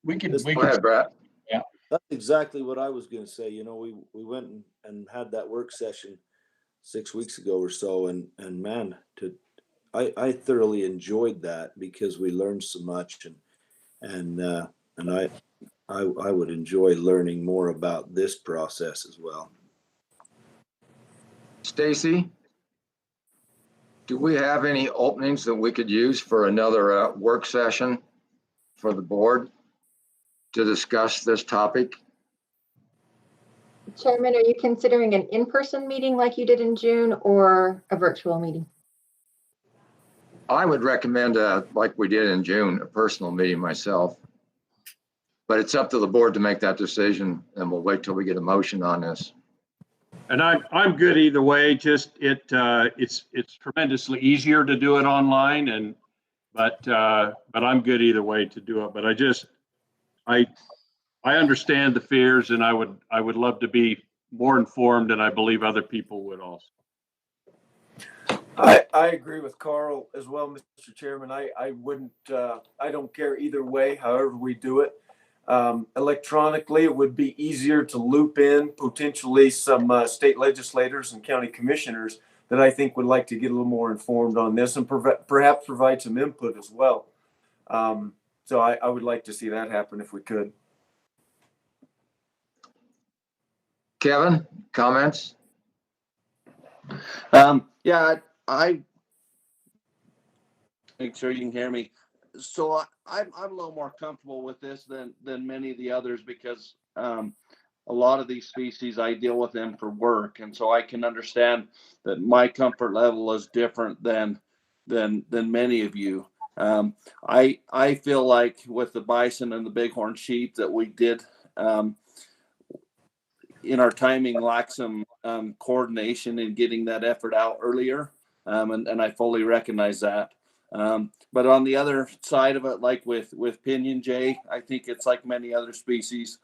we can. Go ahead, Brett. Yeah, that's exactly what I was going to say. We went and had that work session 6 weeks ago or so, and man, I thoroughly enjoyed that because we learned so much, and I would enjoy learning more about this process as well. Stacy, do we have any openings that we could use for another work session for the board to discuss this topic? Chairman, are you considering an in-person meeting like you did in June or a virtual meeting? I would recommend, like we did in June, a personal meeting myself. But it's up to the board to make that decision, and we'll wait till we get a motion on this. And I'm good either way. Just it's tremendously easier to do it online, but I'm good either way to do it. But I understand the fears, and I would love to be more informed, and I believe other people would also. I agree with Carl as well, Mr. Chairman. I wouldn't, I don't care either way, however we do it. Electronically, it would be easier to loop in potentially some state legislators and county commissioners that I think would like to get a little more informed on this and perhaps provide some input as well. So I would like to see that happen if we could. Kevin, comments? Yeah, I make sure you can hear me. So I'm a little more comfortable with this than many of the others because a lot of these species I deal with them for work, and so I can understand that my comfort level is different than many of you. I feel like with the bison and the bighorn sheep that we did in our timing lack some coordination in getting that effort out earlier, and I fully recognize that. But on the other side of it, like with pinyon jay, I think it's like many other species.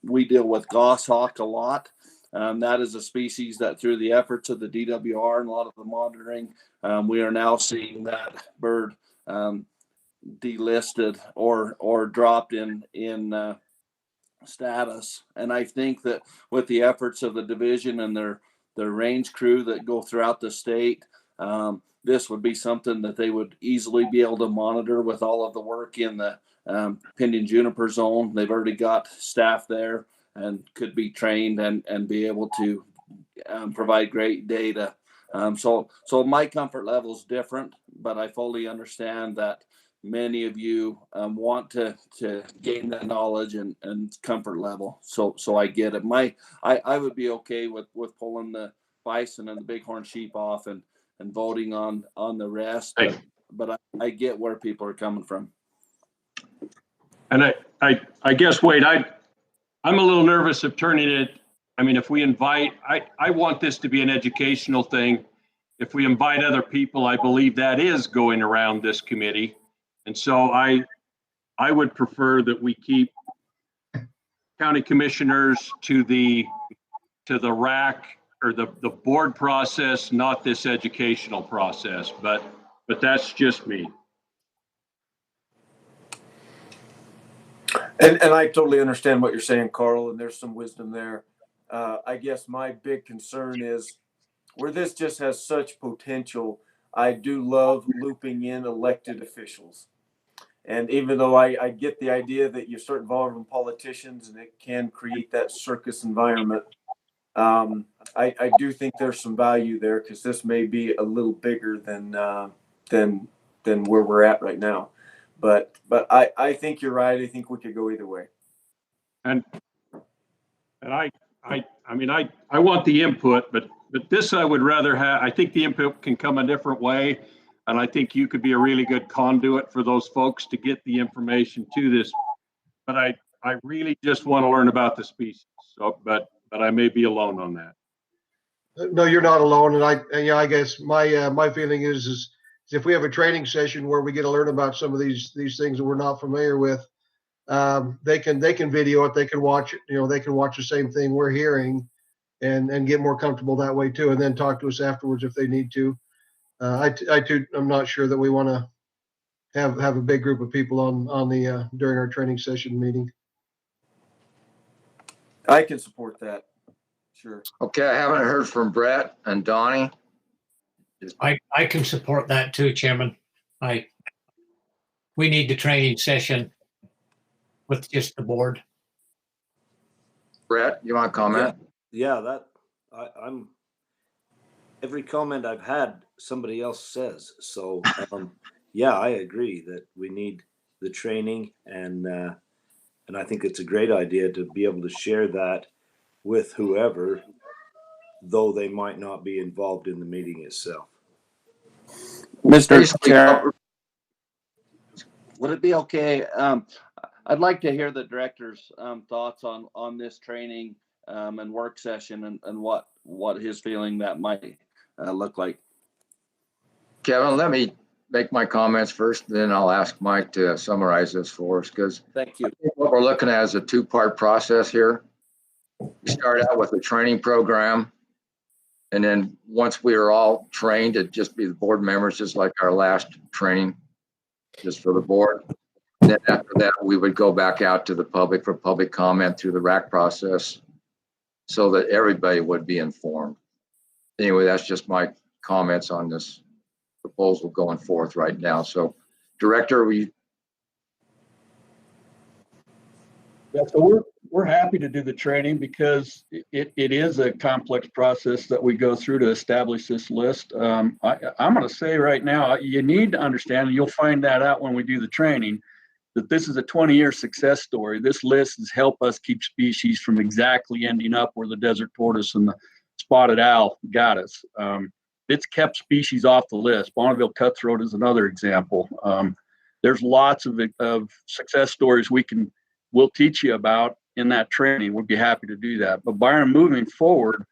We deal with goshawk a lot. That is a species that through the efforts of the DWR and a lot of the monitoring, we are now seeing that bird delisted or dropped in status. And I think that with the efforts of the division and their range crew that go throughout the state, this would be something that they would easily be able to monitor with all of the work in the Pinyon Juniper zone. They've already got staff there and could be trained and be able to provide great data. So my comfort level is different, but I fully understand that many of you want to gain that knowledge and comfort level. So I get it. I would be okay with pulling the bison and the bighorn sheep off and voting on the rest. But I get where people are coming from. And I guess, Wade, I'm a little nervous of turning it. I mean, if we invite, I want this to be an educational thing. If we invite other people, I believe that is going around this committee. And so I would prefer that we keep county commissioners to the RAC or the board process, not this educational process, but that's just me. And I totally understand what you're saying, Carl, and there's some wisdom there. I guess my big concern is where this just has such potential. I do love looping in elected officials. And even though I get the idea that you start involving politicians and it can create that circus environment, I do think there's some value there because this may be a little bigger than where we're at right now. But I think you're right. I think we could go either way. And I mean, I want the input, but this I would rather have. I think the input can come a different way. And I think you could be a really good conduit for those folks to get the information to this. But I really just want to learn about the species. So, but I may be alone on that. No, you're not alone. And I guess my feeling is if we have a training session where we get to learn about some of these things that we're not familiar with, they can video it, they can watch it, they can watch the same thing we're hearing and get more comfortable that way too, and then talk to us afterwards if they need to. I'm not sure that we want to have a big group of people on the during our training session meeting. I can support that. Sure. Okay, I haven't heard from Brett and Donnie. I can support that too, Chairman. We need the training session with just the board. Brett, you want to comment? Yeah, I'm every comment I've had, somebody else says. So yeah, I agree that we need the training, and I think it's a great idea to be able to share that with whoever, though they might not be involved in the meeting itself. Mr. Chair, would it be okay? I'd like to hear the director's thoughts on this training and work session and what his feeling that might look like. Kevin, let me make my comments first, then I'll ask Mike to summarize this for us, because thank you. What we're looking at is a two-part process here. We start out with a training program, and then once we are all trained, it'd just be the board members, just like our last training, just for the board. And then after that, we would go back out to the public for public comment through the RAC process so that everybody would be informed. Anyway, that's just my comments on this proposal going forth right now. So, Director, Yeah, so we're happy to do the training because it is a complex process that we go through to establish this list. I'm going to say right now, you need to understand, and you'll find that out when we do the training, that this is a 20-year success story. This list has helped us keep species from exactly ending up where the desert tortoise and the spotted owl got us. It's kept species off the list. Bonneville cutthroat is another example. There's lots of success stories we'll teach you about in that training. We'd be happy to do that. But Byron, moving forward,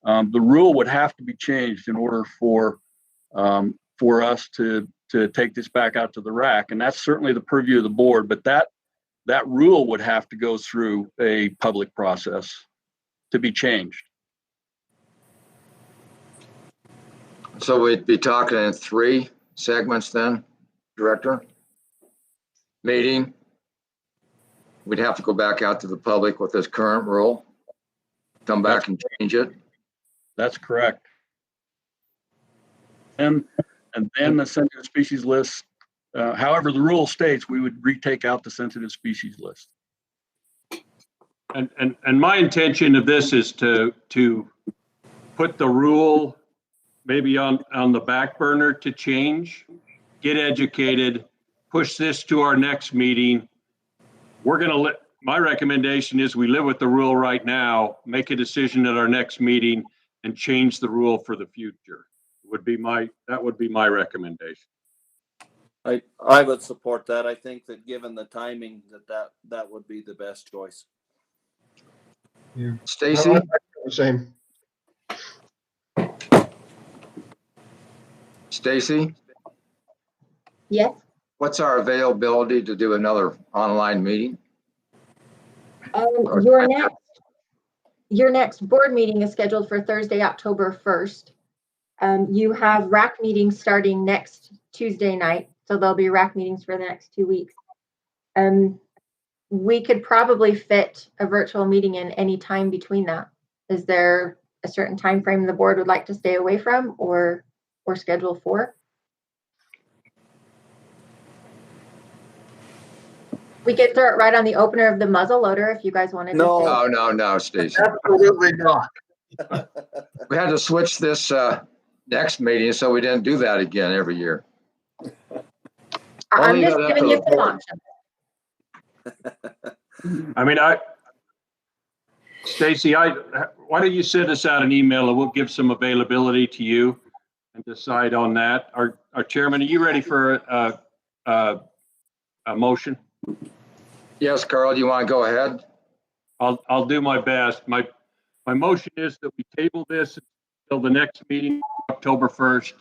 the rule would have to be changed in order for us to take this back out to the RAC, and that's certainly the purview of the board. But that rule would have to go through a public process to be changed. so we'd be talking in 3 segments then, Director? Meeting. We'd have to go back out to the public with this current rule, come back and change it. That's correct. And and then the sensitive species list. However, the rule states we would retake out the sensitive species list. And my intention of this is to put the rule maybe on the back burner to change, get educated, push this to our next meeting. My recommendation is we live with the rule right now, make a decision at our next meeting and change the rule for the future. That would be my recommendation. I would support that. I think that given the timing that would be the best choice. Yeah. Stacy? The same. Stacy, Yes. what's our availability to do another online meeting? Your next board meeting is scheduled for Thursday, October 1st. You have RAC meetings starting next Tuesday night, so there'll be RAC meetings for the next 2 weeks. We could probably fit a virtual meeting in any time between that. Is there a certain time frame the board would like to stay away from or schedule for? We could throw it right on the opener of the muzzle loader if you guys wanted to. No, Stacy. Absolutely not. We had to switch this next meeting, so we didn't do that again every year. I'm just giving you some options. I mean, Stacy, why don't you send us out an email and we'll give some availability to you and decide on that. Our chairman, are you ready for a motion? Yes, Carl, you want to go ahead? I'll do my best. My motion is that we table this until the next meeting, October 1st.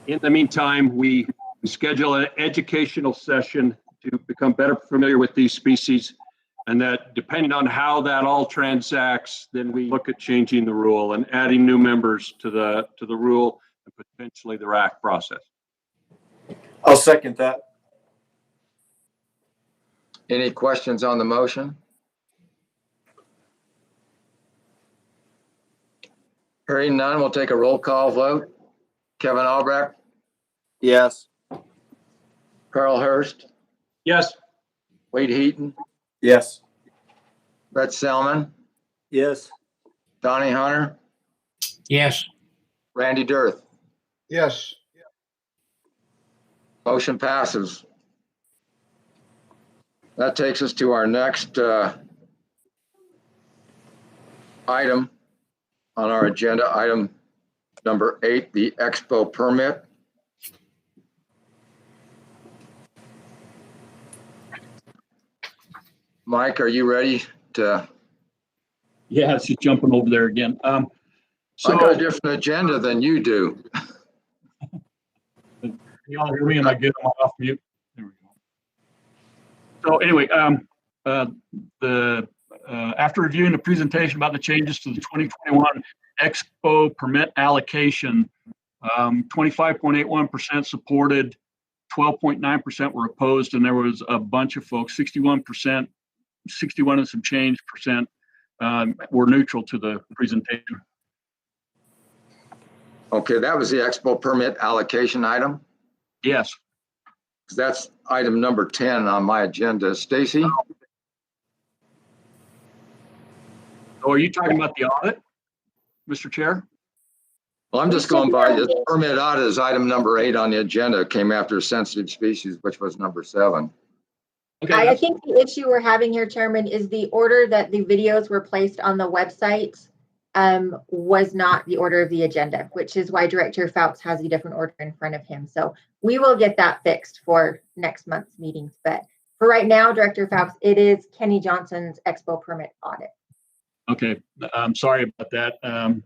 In the meantime, we schedule an educational session to become better familiar with these species, and that depending on how that all transacts, then we look at changing the rule and adding new members to the rule and potentially the RAC process. I'll second that. Any questions on the motion? Hearing none, we'll take a roll call vote. Kevin Albrecht? Yes. Carl Hurst? Yes. Wade Heaton? Yes. Brett Selman? Yes. Donnie Hunter? Yes. Randy Dirth? Yes. Motion passes. That takes us to our next item on our agenda, item number 8, the Expo permit. Mike, are you ready to? Yeah, it's just jumping over there again. So I got a different agenda than you do. You all hear me? Am I good? I'm off mute. There we go. So anyway, after reviewing the presentation about the changes to the 2021 Expo permit allocation, 25.81% supported, 12.9% were opposed, and there was a bunch of folks, 61%, 61 and some change percent were neutral to the presentation. Okay, that was the Expo permit allocation item? Yes. That's item number 10 on my agenda. Stacy? So are you talking about the audit, Mr. Chair? Well, I'm just going by the permit audit is item number 8 on the agenda. It came after sensitive species, which was number 7. Okay, I think the issue we're having here, Chairman, is the order that the videos were placed on the website was not the order of the agenda, which is why Director Fowlks has a different order in front of him. So we will get that fixed for next month's meetings. But for right now, Director Fowlks, it is Kenny Johnson's Expo permit audit. Okay, I'm sorry about that.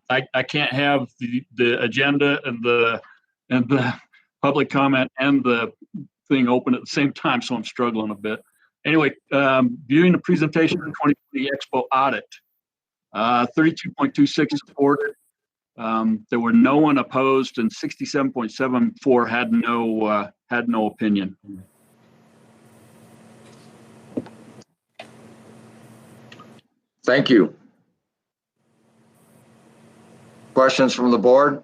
I can't have the agenda and the public comment and the thing open at the same time, so I'm struggling a bit. Anyway, viewing the presentation of the 2020 Expo audit, 32.26 supported. There were no one opposed, and 67.74 had no opinion. Thank you. Questions from the board?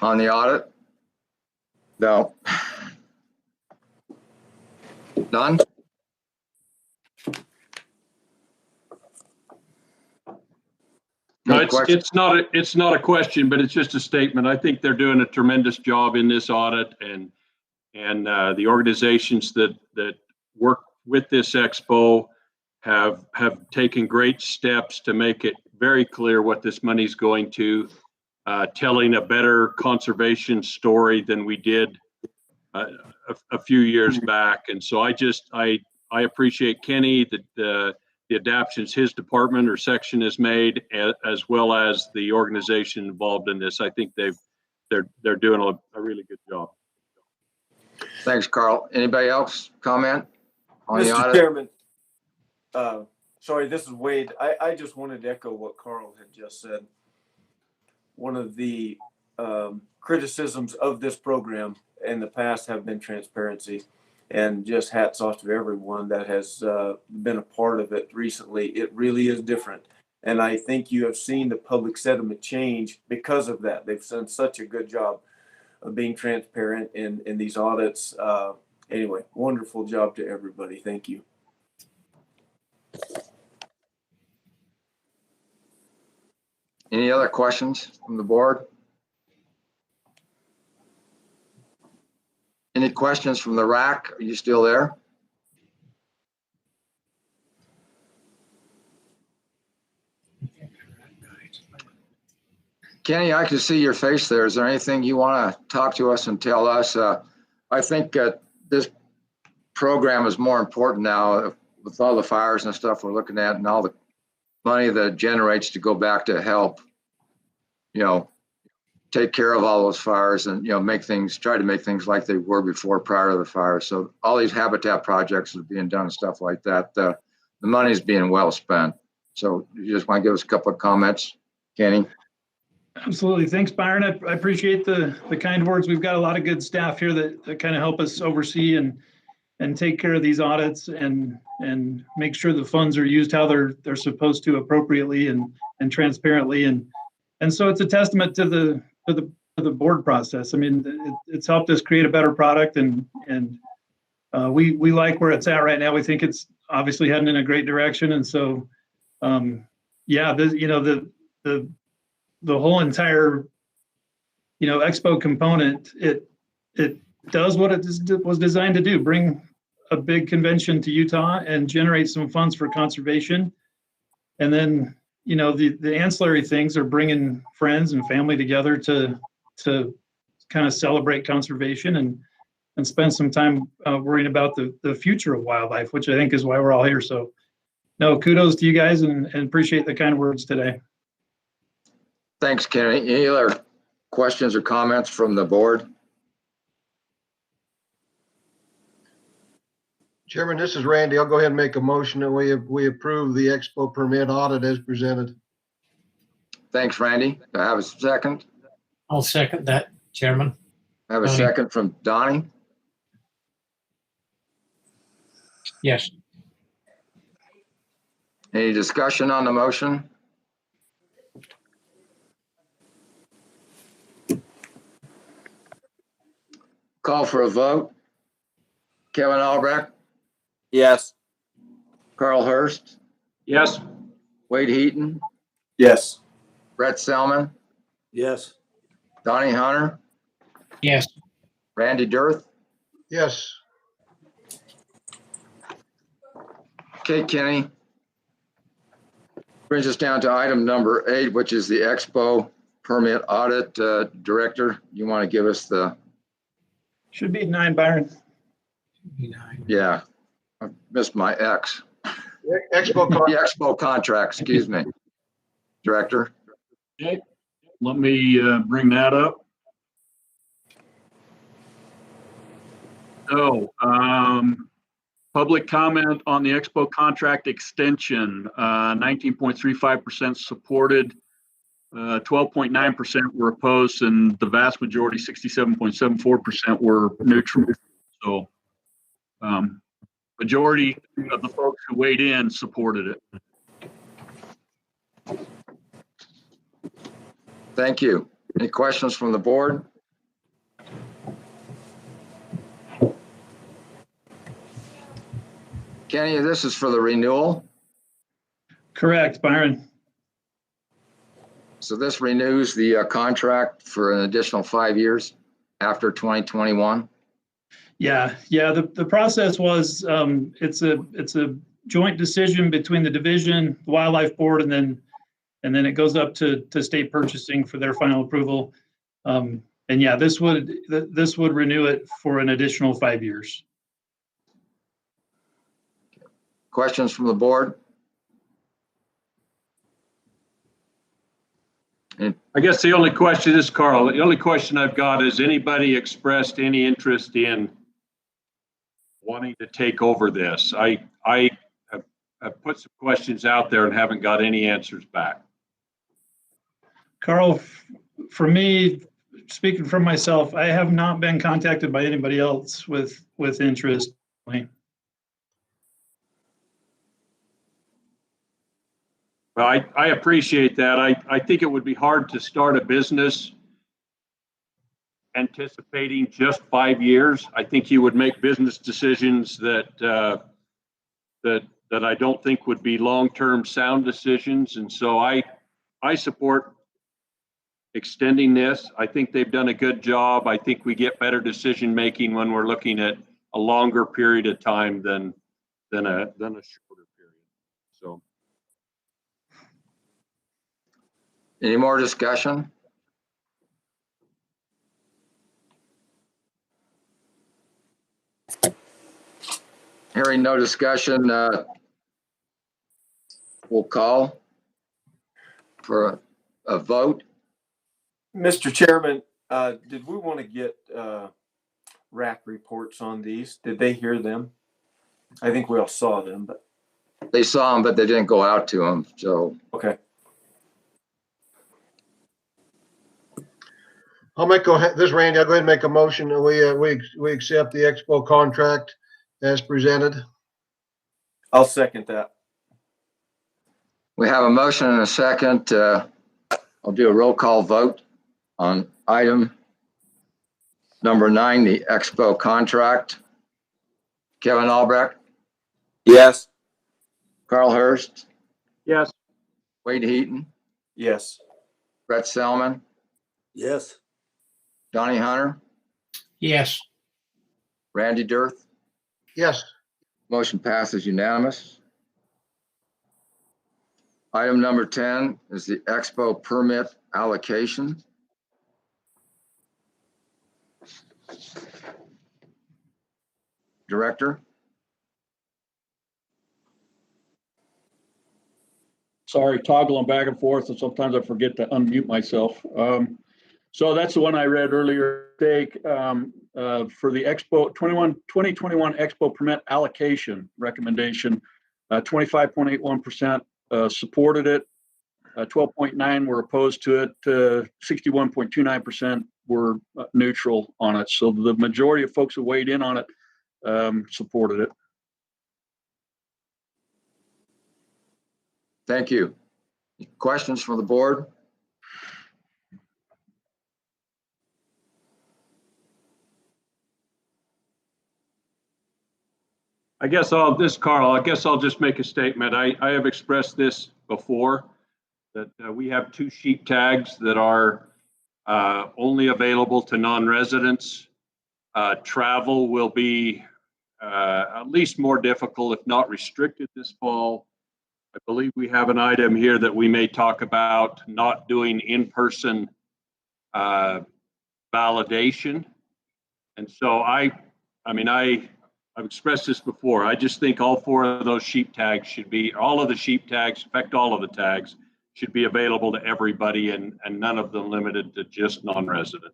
on the audit? No. None? No, Any it's questions? it's not a question, but it's just a statement. I think they're doing a tremendous job in this audit, and the organizations that work with this expo have taken great steps to make it very clear what this money's going to, telling a better conservation story than we did a few years back. And so I appreciate Kenny, the adaptions his department or section has made, as well as the organization involved in this. I think they're doing a really good job. Thanks, Carl. Anybody else comment on the Mr. audit? Chairman, sorry, this is Wade. I just wanted to echo what Carl had just said. One of the criticisms of this program in the past have been transparency, and just hats off to everyone that has been a part of it recently. It really is different. And I think you have seen the public sentiment change because of that. They've done such a good job of being transparent in these audits. Anyway, wonderful job to everybody. Thank you. Any other questions from the board? Any questions from the RAC? Are you still there? Kenny, I can see your face there. Is there anything you want to talk to us and tell us? I think this program is more important now with all the fires and stuff we're looking at and all the money that it generates to go back to help, take care of all those fires and, try to make things like they were before prior to the fire. So all these habitat projects are being done and stuff like that. The money is being well spent. So you just want to give us a couple of comments, Kenny? Absolutely. Thanks, Byron. I appreciate the kind words. We've got a lot of good staff here that kind of help us oversee and take care of these audits and make sure the funds are used how they're supposed to appropriately and transparently. And so it's a testament to the board process. I mean, it's helped us create a better product, and we like where it's at right now. We think it's obviously heading in a great direction. And so, the whole entire, Expo component, it does what it was designed to do, bring a big convention to Utah and generate some funds for conservation. And then, the ancillary things are bringing friends and family together to kind of celebrate conservation and spend some time worrying about the future of wildlife, which I think is why we're all here. So no, kudos to you guys and appreciate the kind words today. Thanks, Kenny. Any other questions or comments from the board? Chairman, this is Randy. I'll go ahead and make a motion that we approve the Expo permit audit as presented. Thanks, Randy. Do I have a second? I'll second that, Chairman. I have a Donnie. second from Donnie. Yes. Any discussion on the motion? Call for a vote. Kevin Albrecht, Yes. Carl Hurst, Yes. Wade Heaton, Yes. Brett Selman, Yes. Donnie Hunter, Yes. Randy Dirth. Yes. Okay, Kenny. Brings us down to item number 8, which is the Expo permit audit. Director, you want to give us the... Should be 9, Byron. Yeah, I missed my X. Expo The Expo contract, excuse me. Director. Okay, let me bring that up. So, public comment on the Expo contract extension, 19.35% supported, 12.9% were opposed, and the vast majority, 67.74%, were neutral. So, majority of the folks who weighed in supported it. Thank you. Any questions from the board? Kenny, this is for the renewal. Correct, Byron. So this renews the contract for an additional 5 years after 2021. Yeah. The process was it's a joint decision between the division, the wildlife board, and then it goes up to state purchasing for their final approval. And yeah, this would renew it for an additional 5 years. Questions from the board? I guess the only question, this is Carl, the only question I've got is anybody expressed any interest in wanting to take over this? I have put some questions out there and haven't got any answers back. Carl, for me, speaking for myself, I have not been contacted by anybody else with interest. Well, I appreciate that. I think it would be hard to start a business anticipating just 5 years. I think you would make business decisions that I don't think would be long-term sound decisions. And so I support extending this. I think they've done a good job. I think we get better decision-making when we're looking at a longer period of time than a shorter period. So. Any more discussion? Hearing no discussion, we'll call for a vote. Mr. Chairman, did we want to get RAC reports on these? Did they hear them? I think we all saw them, but. They saw them, but they didn't go out to them, so. Okay. This is Randy. I'll go ahead and make a motion that we accept the Expo contract as presented. I'll second that. We have a motion and a second. I'll do a roll call vote on item number 9, the Expo contract. Kevin Albrecht? Yes. Carl Hurst? Yes. Wade Heaton? Yes. Brett Selman? Yes. Donnie Hunter? Yes. Randy Dirth? Yes. Motion passes unanimous. Item number 10 is the Expo permit allocation. Director? Sorry, toggling back and forth, and sometimes I forget to unmute myself. So that's the one I read earlier. Take for the Expo 2021 Expo permit allocation recommendation, 25.81% supported it, 12.9% were opposed to it, 61.29% were neutral on it. So the majority of folks who weighed in on it supported it. Thank you. Questions from the board? This is Carl. I guess I'll just make a statement. I have expressed this before, that we have 2 sheep tags that are only available to non-residents. Travel will be at least more difficult, if not restricted this fall. I believe we have an item here that we may talk about not doing in-person validation. And so I've expressed this before. I just think all 4 of those sheep tags should be, all of the sheep tags, in fact, all of the tags should be available to everybody and none of them limited to just non-resident.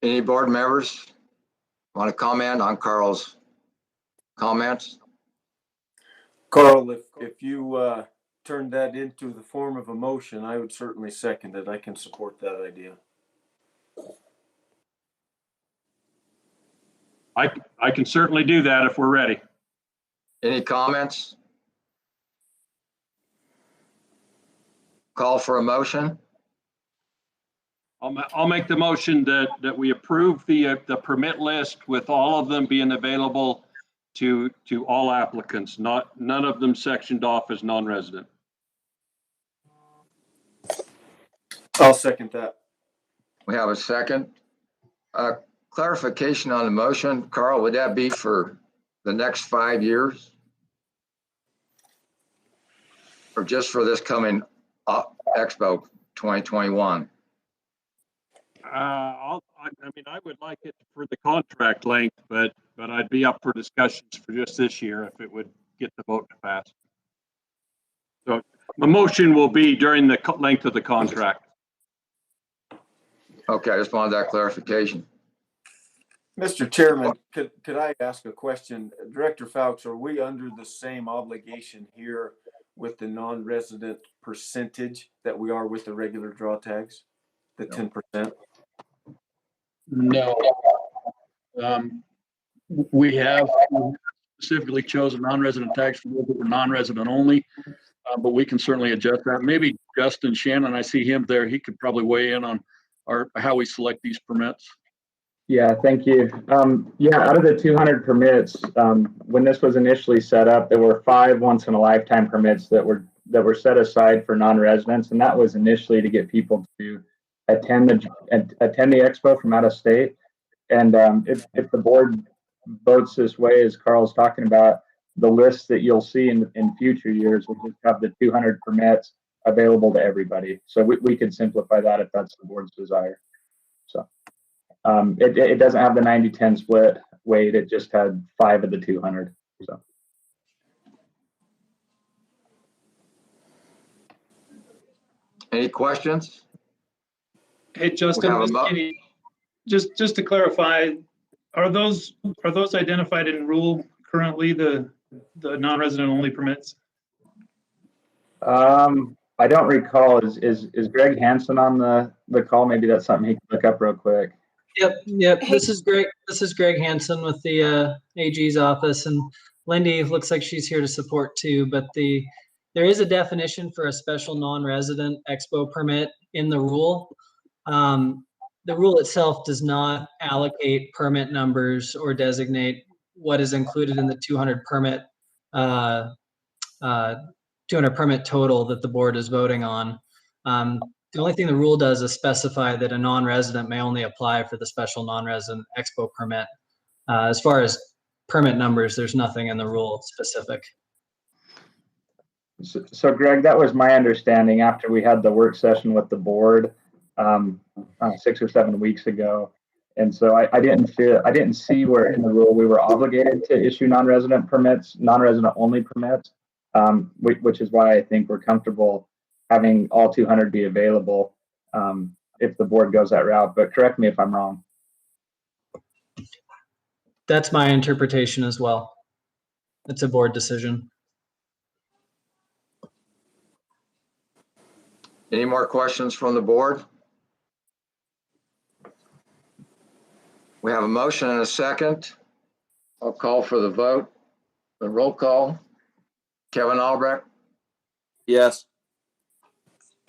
Any board members want to comment on Carl's comments? Carl, if you turn that into the form of a motion, I would certainly second it. I can support that idea. I can certainly do that if we're ready. Any comments? Call for a motion. I'll make the motion that we approve the permit list with all of them being available to all applicants, none of them sectioned off as non-resident. I'll second that. We have a second. Clarification on the motion. Carl, would that be for the next 5 years? Or just for this coming Expo 2021? I mean, I would like it for the contract length, but I'd be up for discussions for just this year if it would get the vote to pass. So the motion will be during the length of the contract. Okay, I just wanted that clarification. Mr. Chairman, could I ask a question? Director Fowlks, are we under the same obligation here with the non-resident percentage that we are with the regular draw tags, the 10%? No. We have specifically chosen non-resident tax for those that were non-resident only, but we can certainly adjust that. Maybe Justin Shannon, I see him there. He could probably weigh in on how we select these permits. Yeah, thank you. Yeah, out of the 200 permits, when this was initially set up, there were 5 once-in-a-lifetime permits that were set aside for non-residents, and that was initially to get people to attend the expo from out of state. And if the board votes this way, as Carl's talking about, the list that you'll see in future years will just have the 200 permits available to everybody. So we could simplify that if that's the board's desire. So it doesn't have the 90-10 split weight. It just had 5 of the 200. So. Any questions? Hey, Justin, just to clarify, are those identified in rule currently, the non-resident only permits? I don't recall. Is Greg Hansen on the call? Maybe that's something he can look up real quick. Yep. This is Greg Hansen with the AG's office, and Lindy looks like she's here to support too. But there is a definition for a special non-resident expo permit in the rule. The rule itself does not allocate permit numbers or designate what is included in the 200 permit total that the board is voting on. The only thing the rule does is specify that a non-resident may only apply for the special non-resident expo permit. As far as permit numbers, there's nothing in the rule specific. So Greg, that was my understanding after we had the work session with the board 6 or 7 weeks ago. And so I didn't see where in the rule we were obligated to issue non-resident only permits, which is why I think we're comfortable having all 200 be available if the board goes that route. But correct me if I'm wrong. That's my interpretation as well. It's a board decision. Any more questions from the board? We have a motion and a second. I'll call for the vote. The roll call. Kevin Albrecht. Yes.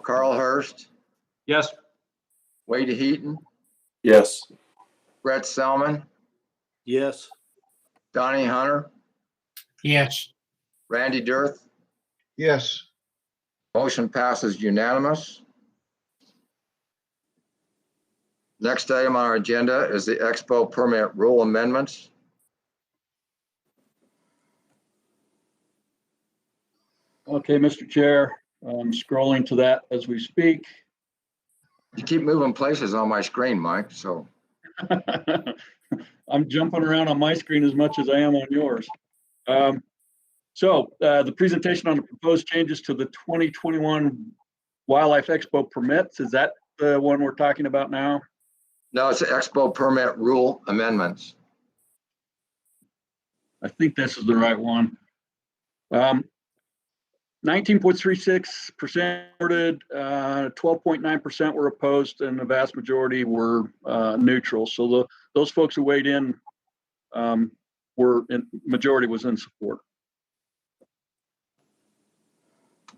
Carl Hurst. Yes. Wade Heaton. Yes. Brett Selman. Yes. Donnie Hunter. Yes. Randy Dirth. Yes. Motion passes unanimous. Next item on our agenda is the Expo permit rule amendments. Okay, Mr. Chair, I'm scrolling to that as we speak. You keep moving places on my screen, Mike, so. I'm jumping around on my screen as much as I am on yours. So the presentation on the proposed changes to the 2021 Wildlife Expo permits, is that the one we're talking about now? No, it's the Expo permit rule amendments. I think this is the right one. 19.36% voted, 12.9% were opposed, and the vast majority were neutral. So those folks who weighed in majority was in support.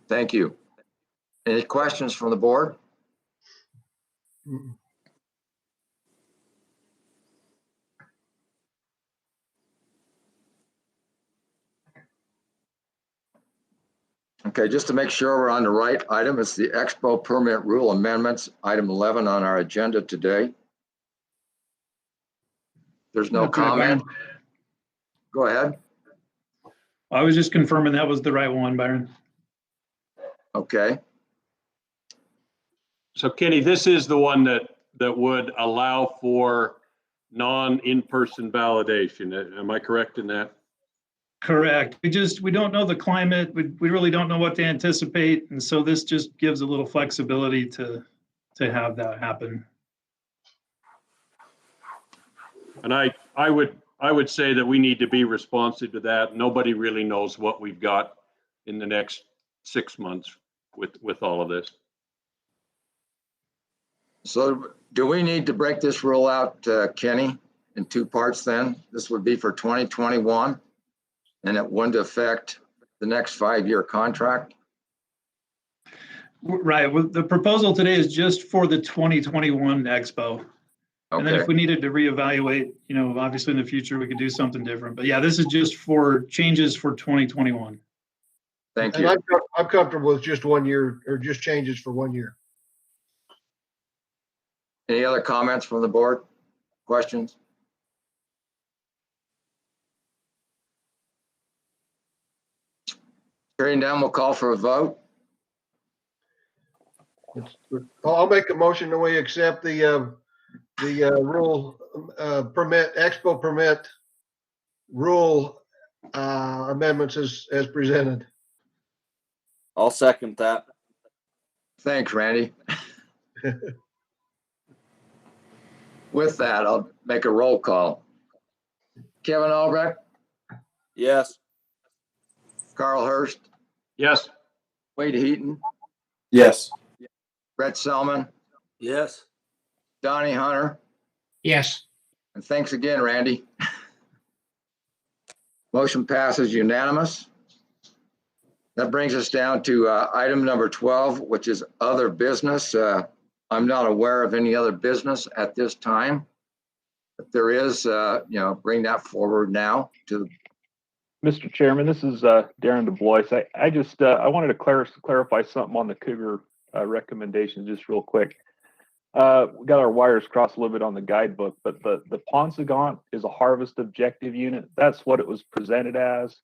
Thank you. Any questions from the board? Okay, just to make sure we're on the right item, it's the Expo permit rule amendments, item 11 on our agenda today. There's no That's right, comment. Byron. Go ahead. I was just confirming that was the right one, Byron. Okay. So Kenny, this is the one that would allow for non-in-person validation. Am I correct in that? Correct. We don't know the climate. We really don't know what to anticipate. And so this just gives a little flexibility to have that happen. And I would say that we need to be responsive to that. Nobody really knows what we've got in the next 6 months with all of this. So do we need to break this rule out, Kenny, in two parts then? This would be for 2021, and it wouldn't affect the next 5-year contract? Right. Well, the proposal today is just for the 2021 Expo. And then if we needed to reevaluate, obviously in the future, we could do something different. But yeah, this is just for changes for 2021. Thank And you. I'm comfortable with just 1 year, or just changes for 1 year. Any other comments from the board? Questions? Hearing none, we'll call for a vote. I'll make a motion that we accept the rule permit, Expo permit rule amendments as presented. I'll second that. Thanks, Randy. With that, I'll make a roll call. Kevin Albrecht, Yes. Carl Hurst, Yes. Wade Heaton, Yes. Brett Selman, Yes. Donnie Hunter, Yes. and thanks again, Randy. Motion passes unanimous. That brings us down to item number 12, which is other business. I'm not aware of any other business at this time. If there is, bring that forward now to. Mr. Chairman, this is Darren DeBloois. I just I wanted to clarify something on the Cougar recommendations just real quick. We got our wires crossed a little bit on the guidebook, but the Ponsegant is a harvest objective unit. That's what it was presented as.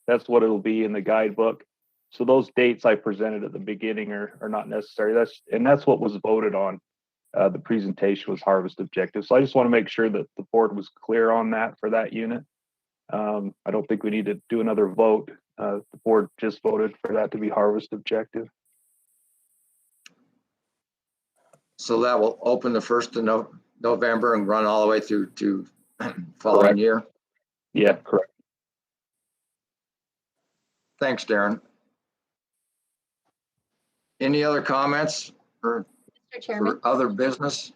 That's what it'll be in the guidebook. So those dates I presented at the beginning are not necessary. That's what was voted on. The presentation was harvest objective. So I just want to make sure that the board was clear on that for that unit. I don't think we need to do another vote. The board just voted for that to be harvest objective. So that will open the 1st of November and run all the way through to following year? Yeah, correct. Thanks, Darren. Any other comments for Mr. Chairman, other business?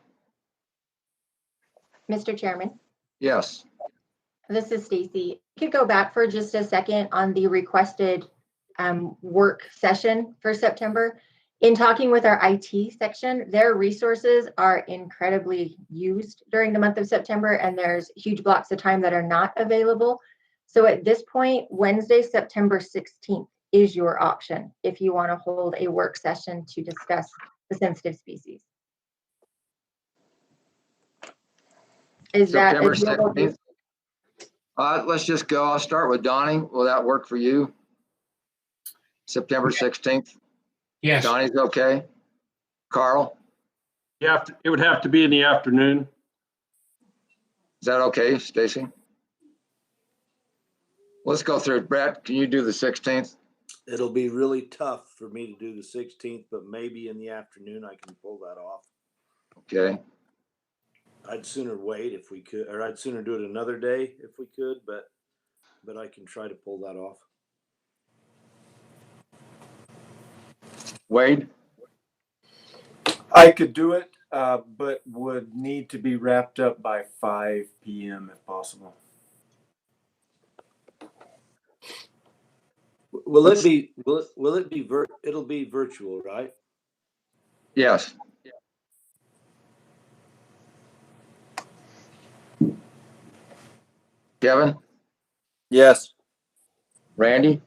Mr. Chairman, Yes. this is Stacy. Could go back for just a second on the requested work session for September. In talking with our IT section, their resources are incredibly used during the month of September, and there's huge blocks of time that are not available. So at this point, Wednesday, September 16th is your option if you want to hold a work session to discuss the sensitive species. Is that September agreeable? 16th? Let's just go. I'll start with Donnie. Will that work for you? September 16th? Yes. Donnie's okay? Carl? It would have to be in the afternoon. Is that okay, Stacy? Let's go through it. Brett, can you do the 16th? It'll be really tough for me to do the 16th, but maybe in the afternoon I can pull that off. Okay. I'd sooner wait if we could, or I'd sooner do it another day if we could, but I can try to pull that off. Wade? I could do it, but would need to be wrapped up by 5 p.m. if possible. Will it be? It'll be virtual, right? Yes. Kevin? Yes. Randy?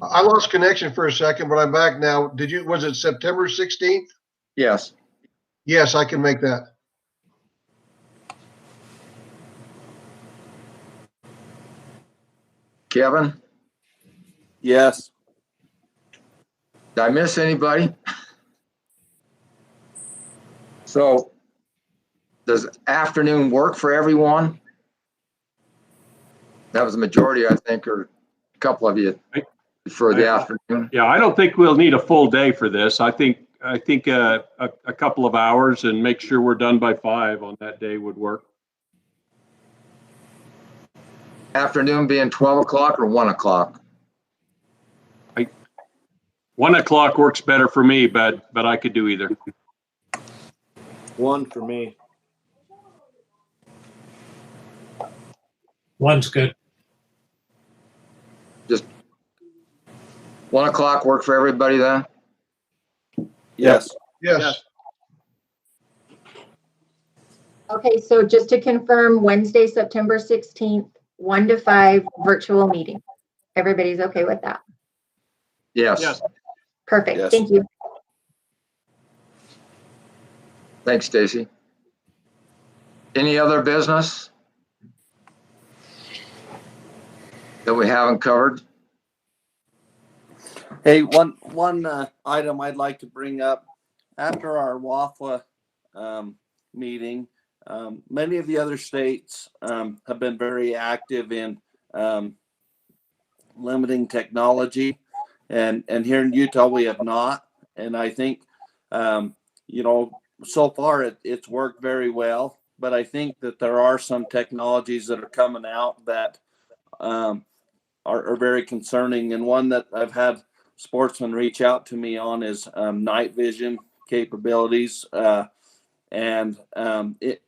I lost connection for a second, but I'm back now. Was it September 16th? Yes. Yes, I can make that. Kevin? Yes. Did I miss anybody? So does afternoon work for everyone? That was the majority, I think, or a couple of you for the afternoon. Yeah, I don't think we'll need a full day for this. I think a couple of hours and make sure we're done by 5 on that day would work. Afternoon being 12 o'clock or 1 o'clock? 1 o'clock works better for me, but I could do either. 1 for me. 1's good. Just 1 o'clock work for everybody then? Yes. Yes. Okay, so just to confirm, Wednesday, September 16th, 1 to 5 virtual meeting. Everybody's okay with that? Yes. Yes. Perfect. Yes. Thank you. Thanks, Stacy. Any other business that we haven't covered? Hey, one item I'd like to bring up after our WAFA meeting. Many of the other states have been very active in limiting technology, and here in Utah we have not. And I think so far it's worked very well. But I think that there are some technologies that are coming out that are very concerning. And one that I've had sportsmen reach out to me on is night vision capabilities and it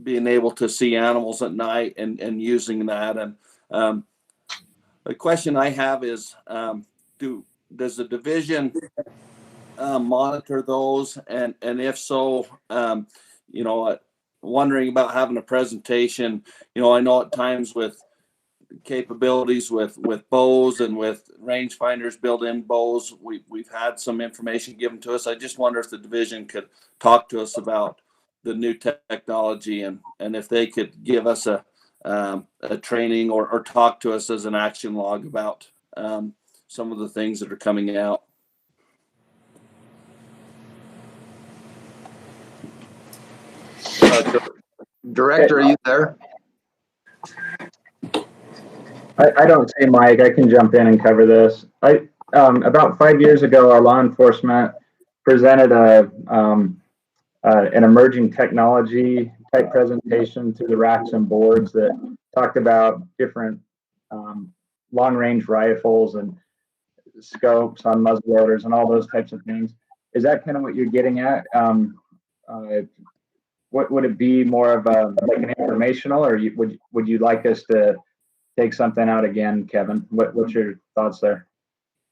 being able to see animals at night and using that. And the question I have is, does the division monitor those? And if so, wondering about having a presentation. I know at times with capabilities with bows and with rangefinders built-in bows, we've had some information given to us. I just wonder if the division could talk to us about the new technology and if they could give us a training or talk to us as an action log about some of the things that are coming out. Director, are you there? I don't see Mike. I can jump in and cover this. About 5 years ago, our law enforcement presented an emerging technology type presentation to the racks and boards that talked about different long range rifles and scopes on muzzleloaders and all those types of things. Is that kind of what you're getting at? What would it be more of like an informational, or would you like us to take something out again, Kevin? What's your thoughts there?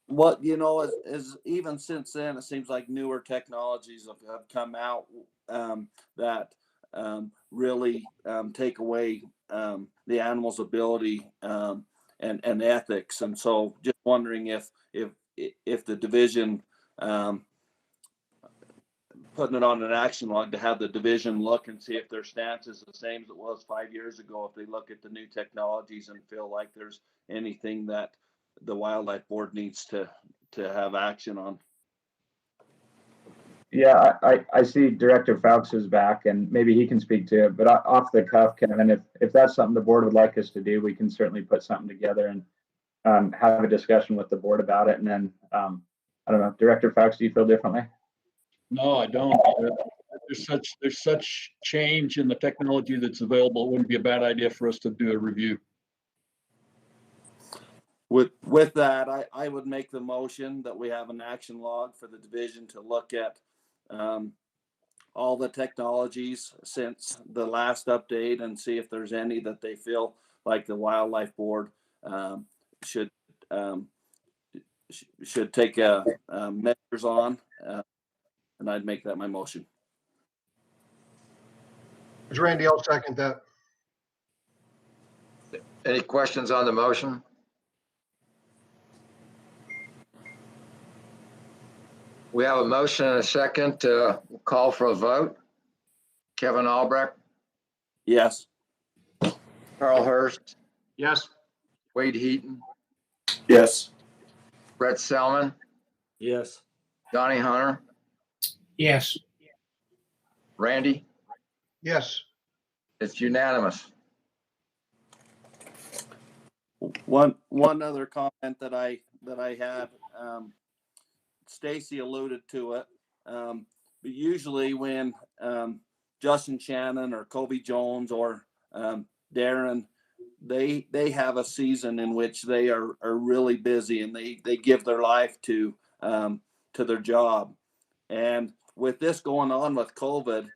What is even since then, it seems like newer technologies have come out that really take away the animal's ability and ethics. And so, just wondering if the division putting it on an action log to have the division look and see if their stance is the same as it was 5 years ago, if they look at the new technologies and feel like there's anything that the wildlife board needs to have action on. Yeah, I see Director Fowlks is back, and maybe he can speak to it. But off the cuff, Kevin, if that's something the board would like us to do, we can certainly put something together and have a discussion with the board about it. And then I don't know, Director Fowlks, do you feel differently? No, I don't. There's such change in the technology that's available. It wouldn't be a bad idea for us to do a review. With that, I would make the motion that we have an action log for the division to look at all the technologies since the last update and see if there's any that they feel like the wildlife board should take measures on. and I'd make that my motion. It's Randy, I'll second that. Any questions on the motion? We have a motion and a second to call for a vote. Kevin Albrecht, Yes. Carl Hurst, Yes. Wade Heaton, Yes. Brett Selman, Yes. Donnie Hunter, Yes. Randy. Yes. It's unanimous. One other comment that I had, Stacy alluded to it. But usually when Justin Shannon or Kobe Jones or Darren, they have a season in which they are really busy and they give their life to their job. And with this going on with COVID,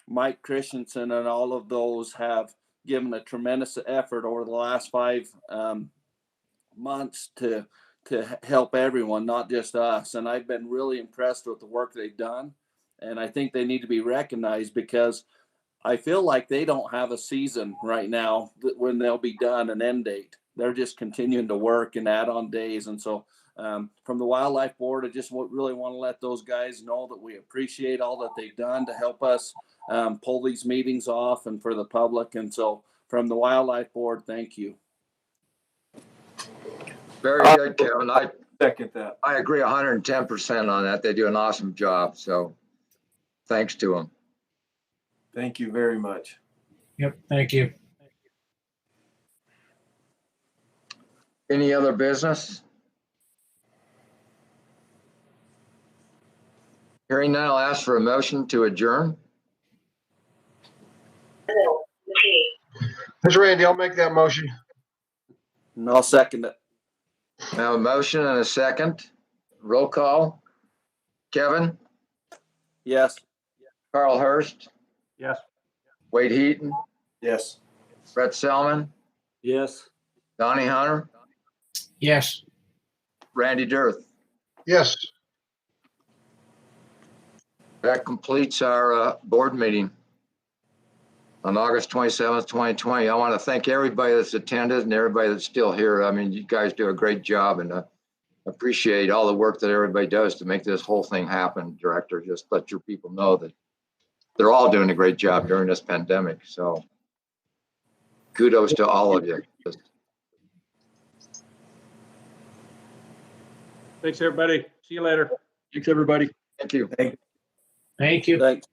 Mike Christensen and all of those have given a tremendous effort over the last 5 months to help everyone, not just us. And I've been really impressed with the work they've done. And I think they need to be recognized because I feel like they don't have a season right now when they'll be done, an end date. They're just continuing to work and add on days. And so from the Wildlife Board, I just really want to let those guys know that we appreciate all that they've done to help us pull these meetings off and for the public. And so from the Wildlife Board, thank you. Very good, Kevin. I second that. I agree 110% on that. They do an awesome job. So thanks to them. Thank you very much. Yep. Thank you. Any other business? Hearing none, I'll ask for a motion to adjourn. It's Randy, I'll make that motion. And I'll second it. I have a motion and a second. Roll call. Kevin, Yes. Carl Hurst, Yes. Wade Heaton, Yes. Brett Selman, Yes. Donnie Hunter, Yes. Randy Dirth. Yes. That completes our board meeting on August 27th, 2020. I want to thank everybody that's attended and everybody that's still here. I mean, you guys do a great job, and appreciate all the work that everybody does to make this whole thing happen. Director, just let your people know that they're all doing a great job during this pandemic. So kudos to all of you. Thanks, everybody. See you later. Thanks, everybody. Thank you. Thank you. Thanks.